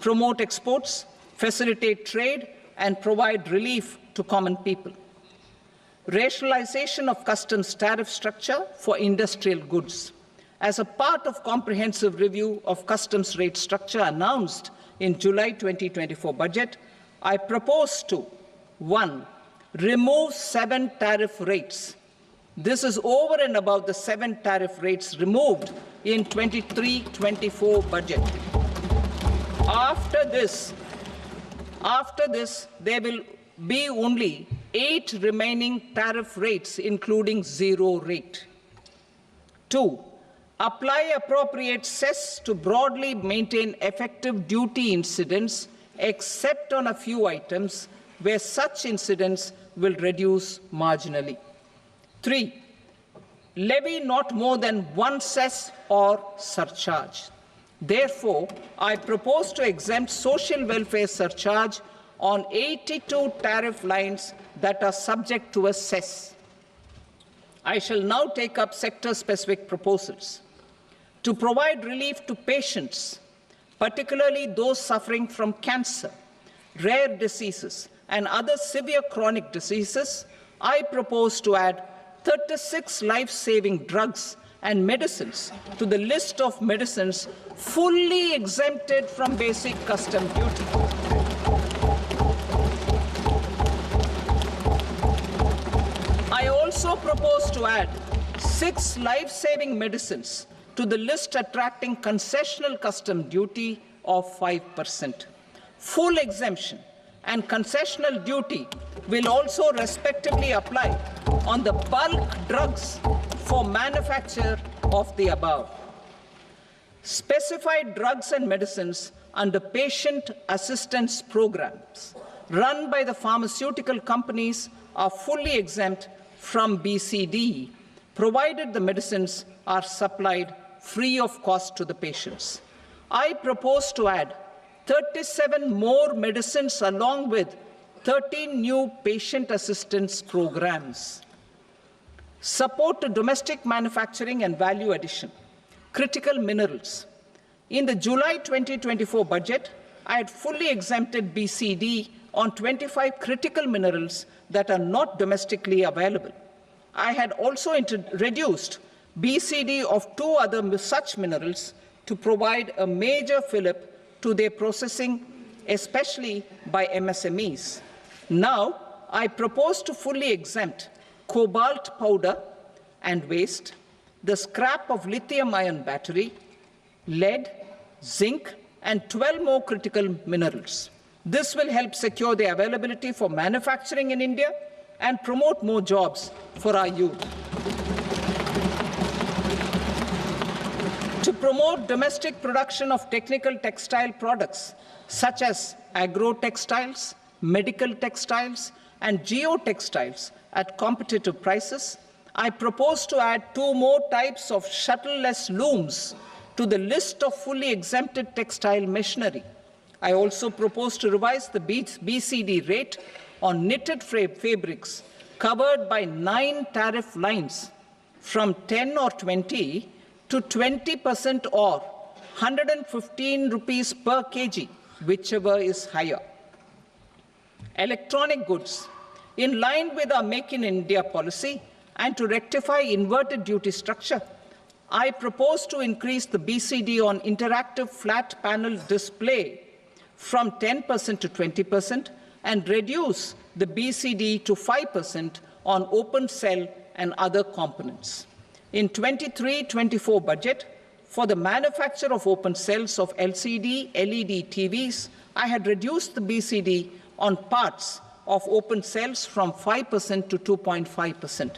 promote exports, facilitate trade, and provide relief to common people. Rationalization of customs tariff structure for industrial goods. As a part of comprehensive review of customs rate structure announced in July 2024 budget, I propose to 1. Remove 7 tariff rates. This is over and above the 7 tariff rates removed in 23-24 budget. After this, there will be only 8 remaining tariff rates, including 0 rate. 2. Apply appropriate cess to broadly maintain effective duty incidence, except on a few items where such incidence will reduce marginally. 3. Levy not more than 1 cess or surcharge. Therefore, I propose to exempt social welfare surcharge on 82 tariff lines that are subject to a cess. I shall now take up sector-specific proposals. To provide relief to patients, particularly those suffering from cancer, rare diseases, and other severe chronic diseases, I propose to add 36 life-saving drugs and medicines to the list of medicines fully exempted from basic custom duty. I also propose to add 6 life-saving medicines to the list attracting concessional custom duty of 5%. Full exemption and concessional duty will also respectively apply on the bulk drugs for manufacture of the above. Specified drugs and medicines under patient assistance programs run by the pharmaceutical companies are fully exempt from BCD, provided the medicines are supplied free of cost to the patients. I propose to add 37 more medicines along with 13 new patient assistance programs. Support to domestic manufacturing and value addition. Critical minerals. In the July 2024 budget, I had fully exempted BCD on 25 critical minerals that are not domestically available. I had also reduced BCD of 2 other such minerals to provide a major fillip to their processing, especially by MSMEs. Now, I propose to fully exempt cobalt powder and waste, the scrap of lithium-ion battery, lead, zinc, and 12 more critical minerals. This will help secure the availability for manufacturing in India and promote more jobs for our youth. To promote domestic production of technical textile products such as agro-textiles, medical textiles, and geotextiles at competitive prices, I propose to add 2 more types of shuttle-less looms to the list of fully exempted textile machinery. I also propose to revise the BCD rate on knitted fabrics covered by 9 tariff lines from 10 or 20 to 20% or 115 rupees per kg, whichever is higher. Electronic goods. In line with our Make in India policy and to rectify inverted duty structure, I propose to increase the BCD on interactive flat panel display from 10% to 20% and reduce the BCD to 5% on open cell and other components. In 23-24 budget, for the manufacture of open cells of LCD, LED TVs, I had reduced the BCD on parts of open cells from 5% to 2.5%.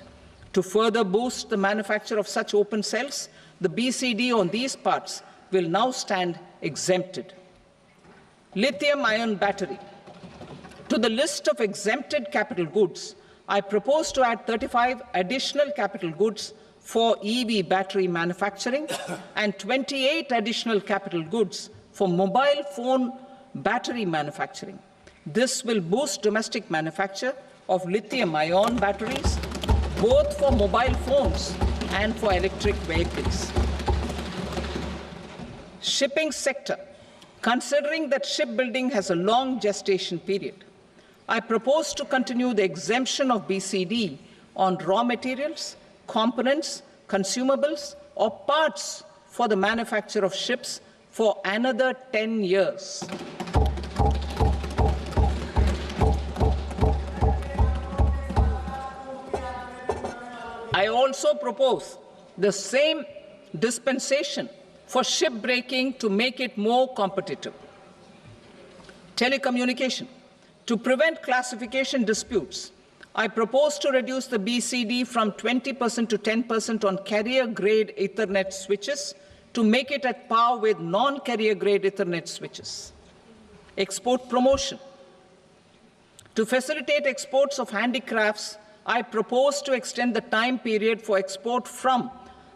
To further boost the manufacture of such open cells, the BCD on these parts will now stand exempted. Lithium-ion battery. To the list of exempted capital goods, I propose to add 35 additional capital goods for EV battery manufacturing and 28 additional capital goods for mobile phone battery manufacturing. This will boost domestic manufacture of lithium-ion batteries, both for mobile phones and for electric vehicles. Shipping sector. Considering that shipbuilding has a long gestation period, I propose to continue the exemption of BCD on raw materials, components, consumables, or parts for the manufacture of ships for another 10 years. I also propose the same dispensation for shipbreaking to make it more competitive. Telecommunication. To prevent classification disputes, I propose to reduce the BCD from 20% to 10% on carrier-grade Ethernet switches to make it at par with non-carrier-grade Ethernet switches. Export promotion. To facilitate exports of handicrafts, I propose to extend the time period for export from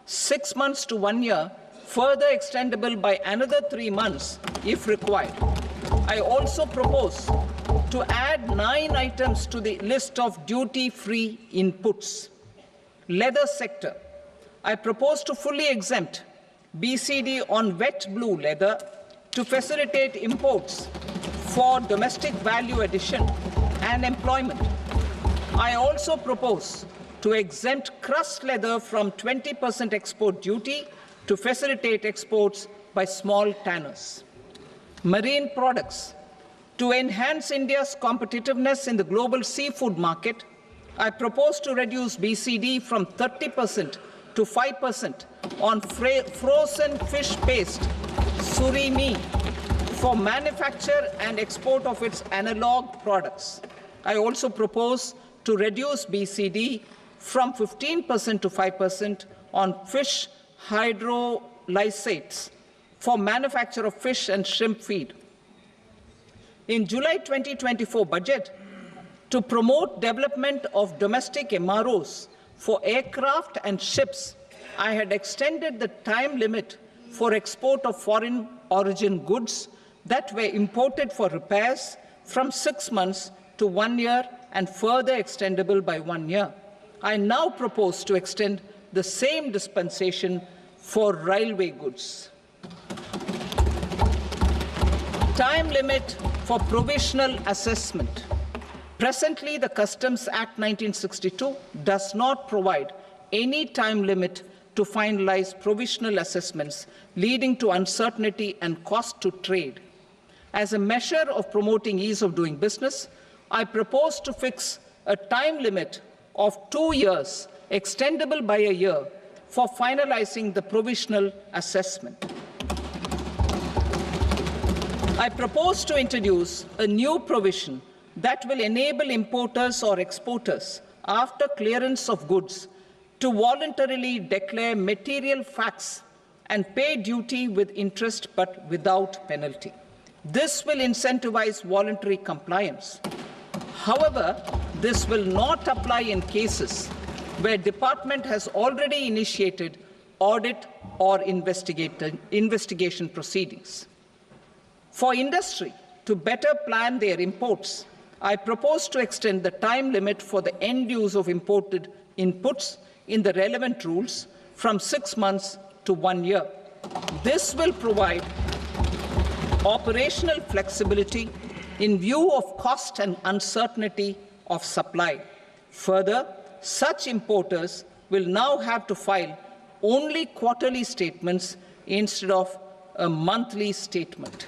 6 months to 1 year, further extendable by another 3 months if required. I also propose to add 9 items to the list of duty-free inputs. Leather sector. I propose to fully exempt BCD on wet blue leather to facilitate imports for domestic value addition and employment. I also propose to exempt crust leather from 20% export duty to facilitate exports by small tanners. Marine products. To enhance India's competitiveness in the global seafood market, I propose to reduce BCD from 30% to 5% on frozen fish paste, surimi, for manufacture and export of its analog products. I also propose to reduce BCD from 15% to 5% on fish hydrolysates for manufacture of fish and shrimp feed. In July 2024 budget, to promote development of domestic MROs for aircraft and ships, I had extended the time limit for export of foreign origin goods that were imported for repairs from 6 months to 1 year and further extendable by 1 year. I now propose to extend the same dispensation for railway goods. Time limit for provisional assessment. Presently, the Customs Act 1962 does not provide any time limit to finalize provisional assessments, leading to uncertainty and cost to trade. As a measure of promoting ease of doing business, I propose to fix a time limit of 2 years, extendable by a year, for finalizing the provisional assessment. I propose to introduce a new provision that will enable importers or exporters, after clearance of goods, to voluntarily declare material facts and pay duty with interest but without penalty. This will incentivize voluntary compliance. However, this will not apply in cases where department has already initiated audit or investigation proceedings. For industry to better plan their imports, I propose to extend the time limit for the end use of imported inputs in the relevant rules from 6 months to 1 year. This will provide operational flexibility in view of cost and uncertainty of supply. Further, such importers will now have to file only quarterly statements instead of a monthly statement.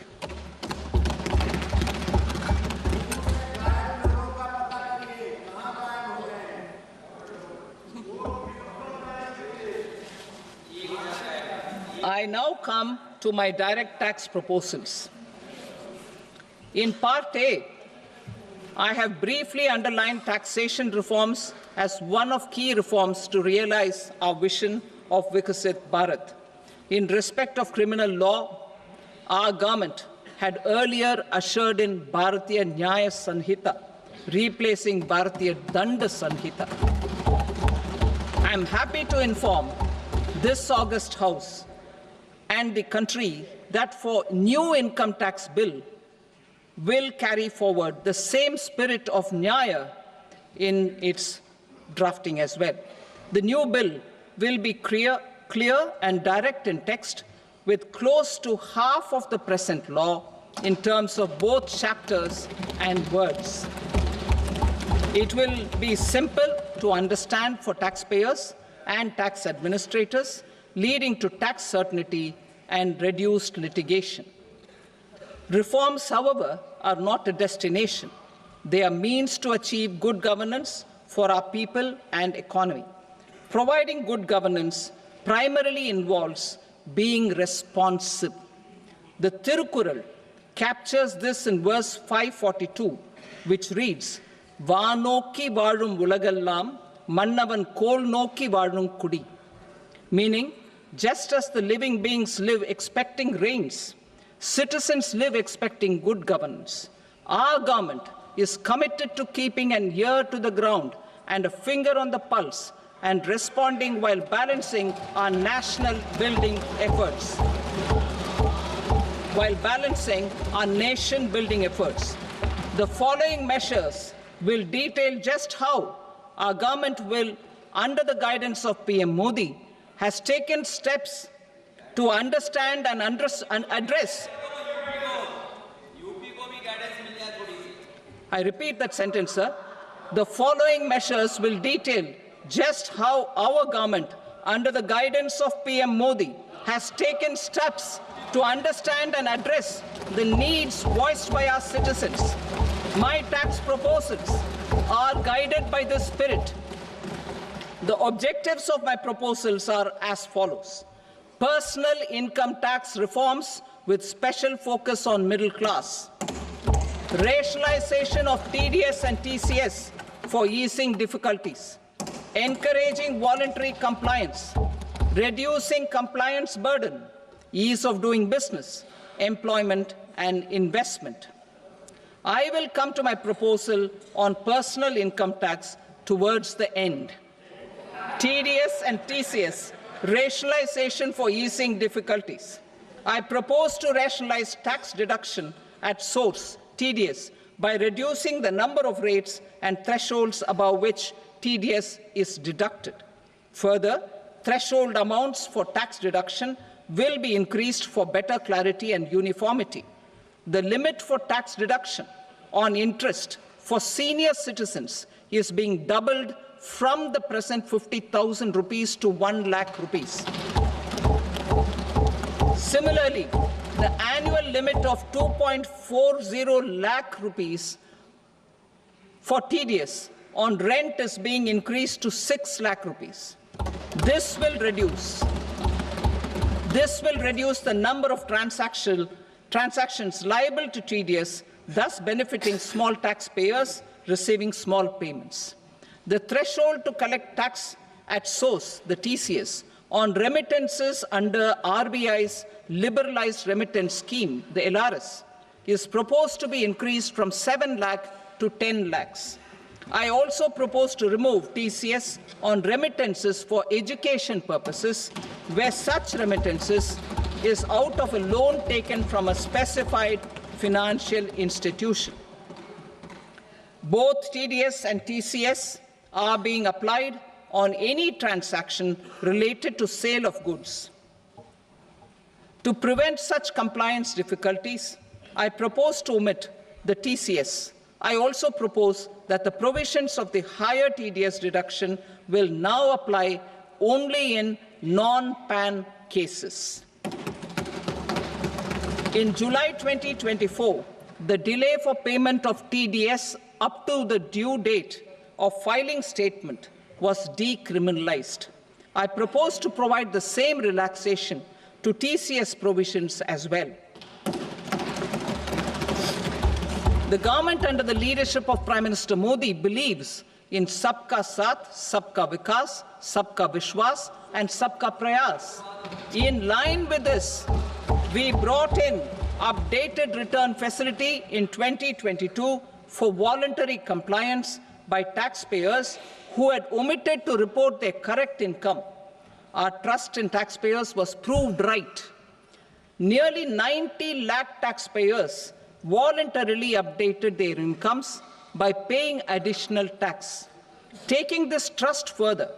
I now come to my direct tax proposals. In Part A, I have briefly underlined taxation reforms as one of key reforms to realize our vision of Vikasit Bharat. In respect of criminal law, our government had earlier ushered in Bharatiya Nyaya Sanhita, replacing Bharatiya Danda Sanhita. I am happy to inform this august House and the country that for new income tax bill, will carry forward the same spirit of Nyaya in its drafting as well. The new bill will be clear and direct in text, with close to half of the present law in terms of both chapters and words. It will be simple to understand for taxpayers and tax administrators, leading to tax certainty and reduced litigation. Reforms, however, are not a destination. They are means to achieve good governance for our people and economy. Providing good governance primarily involves being responsive. The Tirukural captures this in verse 542, which reads, "Vaanokki vaazhum ulagallam, mannavan kol nokki vaazhum kudi," meaning, just as the living beings live expecting rains, citizens live expecting good governance. Our government is committed to keeping an ear to the ground and a finger on the pulse and responding while balancing our national building efforts. The following measures will detail just how our government will, under the guidance of PM Modi, has taken steps to understand and address. I repeat that sentence, sir. The following measures will detail just how our government, under the guidance of PM Modi, has taken steps to understand and address the needs voiced by our citizens. My tax proposals are guided by this spirit. The objectives of my proposals are as follows: personal income tax reforms with special focus on middle class, rationalization of TDS and TCS for easing difficulties, encouraging voluntary compliance, reducing compliance burden, ease of doing business, employment and investment. I will come to my proposal on personal income tax towards the end. TDS and TCS, rationalization for easing difficulties. I propose to rationalize tax deduction at source, TDS, by reducing the number of rates and thresholds above which TDS is deducted. Further, threshold amounts for tax deduction will be increased for better clarity and uniformity. The limit for tax deduction on interest for senior citizens is being doubled from the present 50,000 rupees to 1 lakh rupees. Similarly, the annual limit of 2.40 lakh rupees for TDS on rent is being increased to 6 lakh rupees. This will reduce the number of transactions liable to TDS, thus benefiting small taxpayers receiving small payments. The threshold to collect tax at source, the TCS, on remittances under RBI's liberalized remittance scheme, the LRS, is proposed to be increased from 7 lakh to 10 lakhs. I also propose to remove TCS on remittances for education purposes, where such remittances is out of a loan taken from a specified financial institution. Both TDS and TCS are being applied on any transaction related to sale of goods. To prevent such compliance difficulties, I propose to omit the TCS. I also propose that the provisions of the higher TDS deduction will now apply only in non-PAN cases. In July 2024, the delay for payment of TDS up to the due date of filing statement was decriminalized. I propose to provide the same relaxation to TCS provisions as well. The government under the leadership of Prime Minister Modi believes in Sabka Saath, Sabka Vikas, Sabka Vishwas and Sabka Prayas. In line with this, we brought in updated return facility in 2022 for voluntary compliance by taxpayers who had omitted to report their correct income. Our trust in taxpayers was proved right. Nearly 90 lakh taxpayers voluntarily updated their incomes by paying additional tax. Taking this trust further,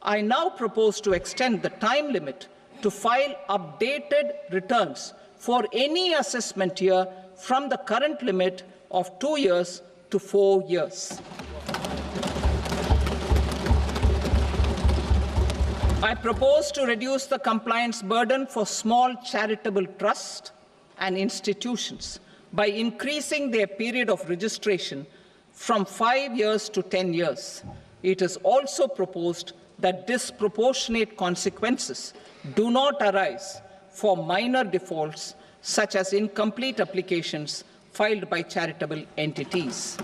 I now propose to extend the time limit to file updated returns for any assessment year from the current limit of 2 years to 4 years. I propose to reduce the compliance burden for small charitable trusts and institutions by increasing their period of registration from 5 years to 10 years. It is also proposed that disproportionate consequences do not arise for minor defaults, such as incomplete applications filed by charitable entities.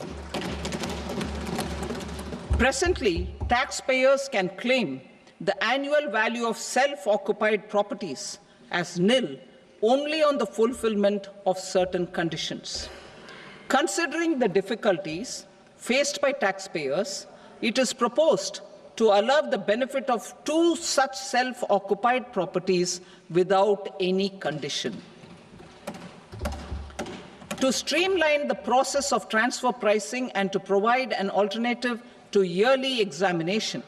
Presently, taxpayers can claim the annual value of self-occupied properties as nil only on the fulfillment of certain conditions. Considering the difficulties faced by taxpayers, it is proposed to allow the benefit of 2 such self-occupied properties without any condition. To streamline the process of transfer pricing and to provide an alternative to yearly examination,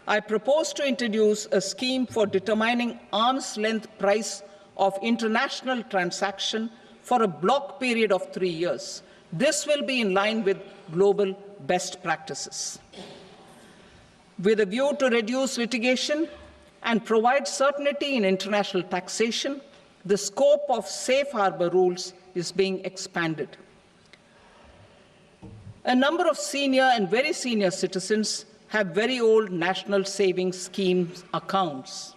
I propose to introduce a scheme for determining arm's length price of international transaction for a block period of 3 years. This will be in line with global best practices. With a view to reduce litigation and provide certainty in international taxation, the scope of safe harbor rules is being expanded. A number of senior and very senior citizens have very old national savings schemes accounts.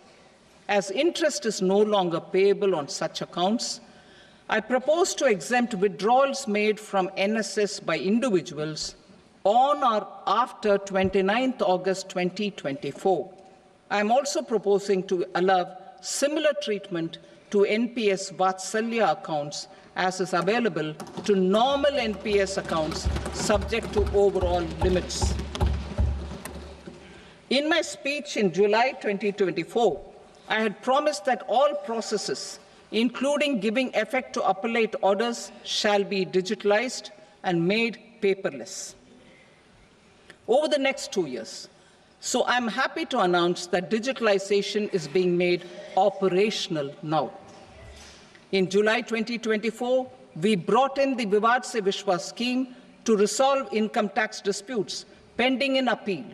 As interest is no longer payable on such accounts, I propose to exempt withdrawals made from NSS by individuals on or after 29th August 2024. I am also proposing to allow similar treatment to NPS Vatsalya accounts as is available to normal NPS accounts subject to overall limits. In my speech in July 2024, I had promised that all processes, including giving effect to appellate orders, shall be digitalized and made paperless over the next 2 years. So I'm happy to announce that digitalization is being made operational now. In July 2024, we brought in the Vivad Se Vishwas scheme to resolve income tax disputes pending in appeal.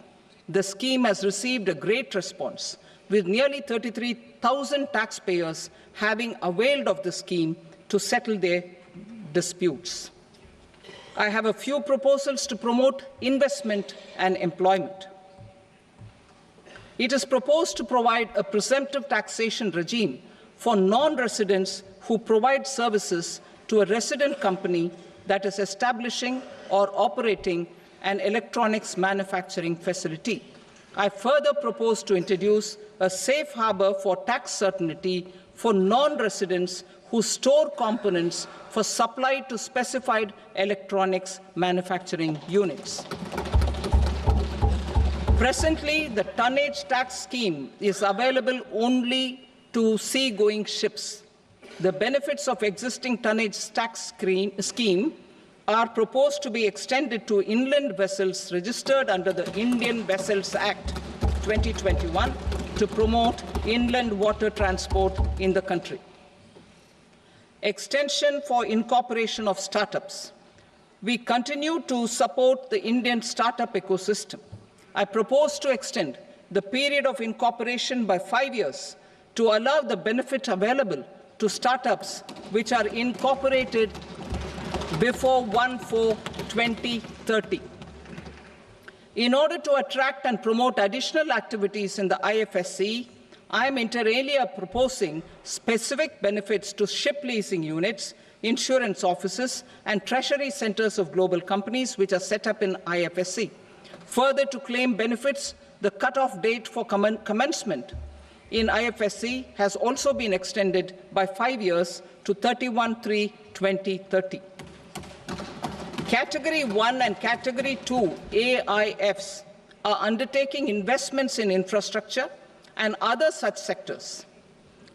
The scheme has received a great response, with nearly 33,000 taxpayers having availed of the scheme to settle their disputes. I have a few proposals to promote investment and employment. It is proposed to provide a presumptive taxation regime for non-residents who provide services to a resident company that is establishing or operating an electronics manufacturing facility. I further propose to introduce a safe harbor for tax certainty for non-residents who store components for supply to specified electronics manufacturing units. Presently, the tonnage tax scheme is available only to sea-going ships. The benefits of existing tonnage tax scheme are proposed to be extended to inland vessels registered under the Indian Vessels Act 2021 to promote inland water transport in the country. Extension for incorporation of startups. We continue to support the Indian startup ecosystem. I propose to extend the period of incorporation by 5 years to allow the benefit available to startups which are incorporated before 1/4/2030. In order to attract and promote additional activities in the IFSC, I am inter alia proposing specific benefits to ship leasing units, insurance offices, and treasury centers of global companies which are set up in IFSC. Further, to claim benefits, the cut-off date for commencement in IFSC has also been extended by 5 years to 31/3/2030. Category 1 and Category 2 AIFs are undertaking investments in infrastructure and other such sectors.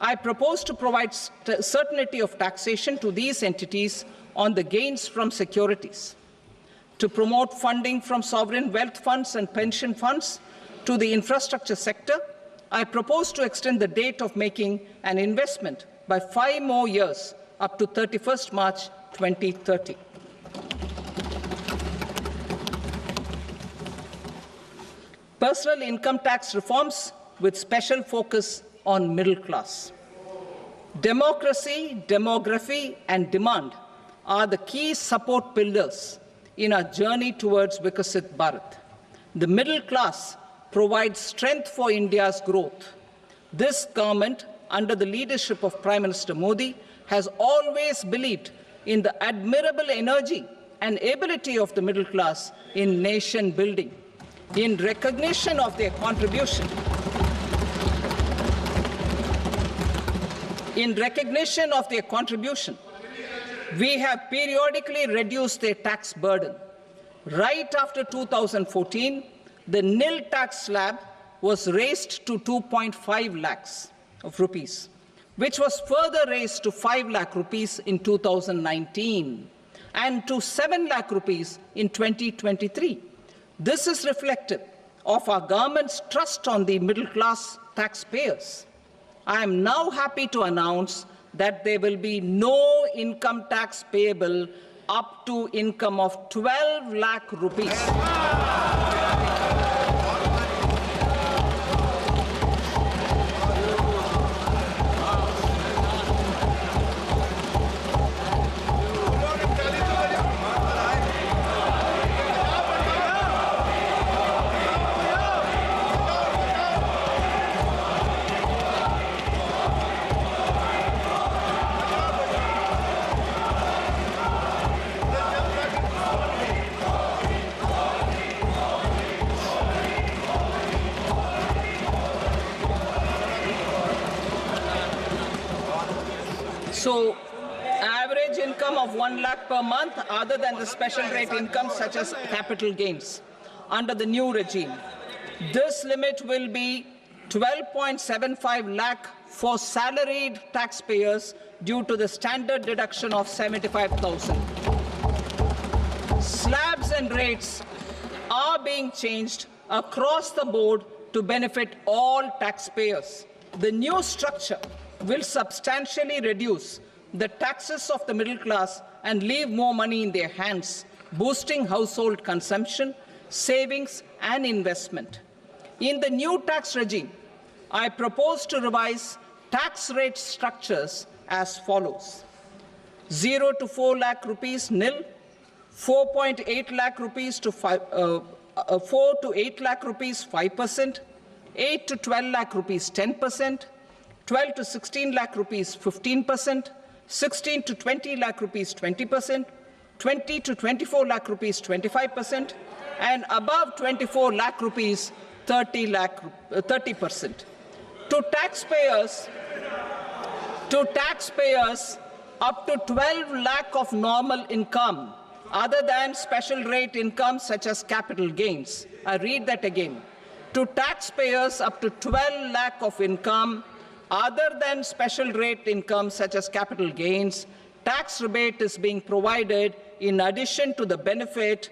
I propose to provide certainty of taxation to these entities on the gains from securities. To promote funding from sovereign wealth funds and pension funds to the infrastructure sector, I propose to extend the date of making an investment by 5 more years up to 31st March 2030. Personal income tax reforms with special focus on middle class. Democracy, demography, and demand are the key support pillars in our journey towards Vikasit Bharat. The middle class provides strength for India's growth. This government, under the leadership of Prime Minister Modi, has always believed in the admirable energy and ability of the middle class in nation building. In recognition of their contribution, we have periodically reduced their tax burden. Right after 2014, the nil tax slab was raised to 2.5 lakhs of rupees, which was further raised to 5 lakh rupees in 2019 and to 7 lakh rupees in 2023. This is reflective of our government's trust on the middle-class taxpayers. I am now happy to announce that there will be no income tax payable up to income of 12 lakh rupees. So, average income of 1 lakh per month, other than the special rate income such as capital gains, under the new regime. This limit will be 12.75 lakh for salaried taxpayers due to the standard deduction of 75,000. Slabs and rates are being changed across the board to benefit all taxpayers. The new structure will substantially reduce the taxes of the middle class and leave more money in their hands, boosting household consumption, savings, and investment. In the new tax regime, I propose to revise tax rate structures as follows: 0 to 4 lakh rupees nil, 4.8 lakh rupees to 4 to 8 lakh rupees 5%, 8 to 12 lakh rupees 10%, 12 to 16 lakh rupees 15%, 16 to 20 lakh rupees 20%, 20 to 24 lakh rupees 25%, and above 24 lakh rupees 30%. To taxpayers up to 12 lakh of normal income, other than special rate income such as capital gains. I read that again. To taxpayers up to 12 lakh of income, other than special rate income such as capital gains, tax rebate is being provided in addition to the benefit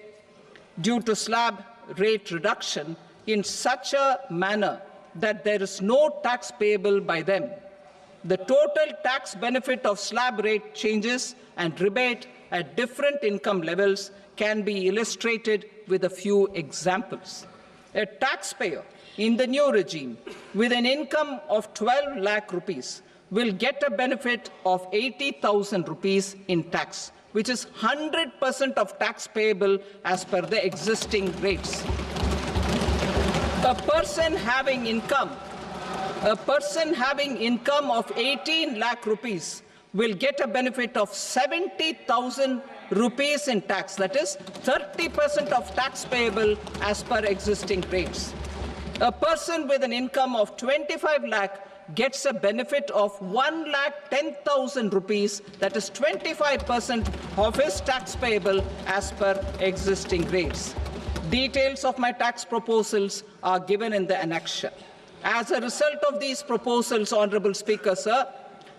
due to slab rate reduction in such a manner that there is no tax payable by them. The total tax benefit of slab rate changes and rebate at different income levels can be illustrated with a few examples. A taxpayer in the new regime with an income of 12 lakh rupees will get a benefit of 80,000 rupees in tax, which is 100% of tax payable as per the existing rates. A person having income of 18 lakh rupees will get a benefit of 70,000 rupees in tax, that is 30% of tax payable as per existing rates. A person with an income of 25 lakh gets a benefit of 1,10,000 rupees, that is 25% of his tax payable as per existing rates. Details of my tax proposals are given in the annexure. As a result of these proposals, Honorable Speaker, sir,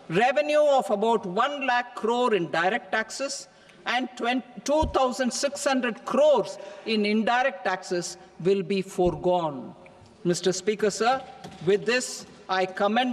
revenue of about 1 lakh crore in direct taxes, and 2,600 crores in indirect taxes will be foregone. Mr. Speaker, sir, with this, I commend the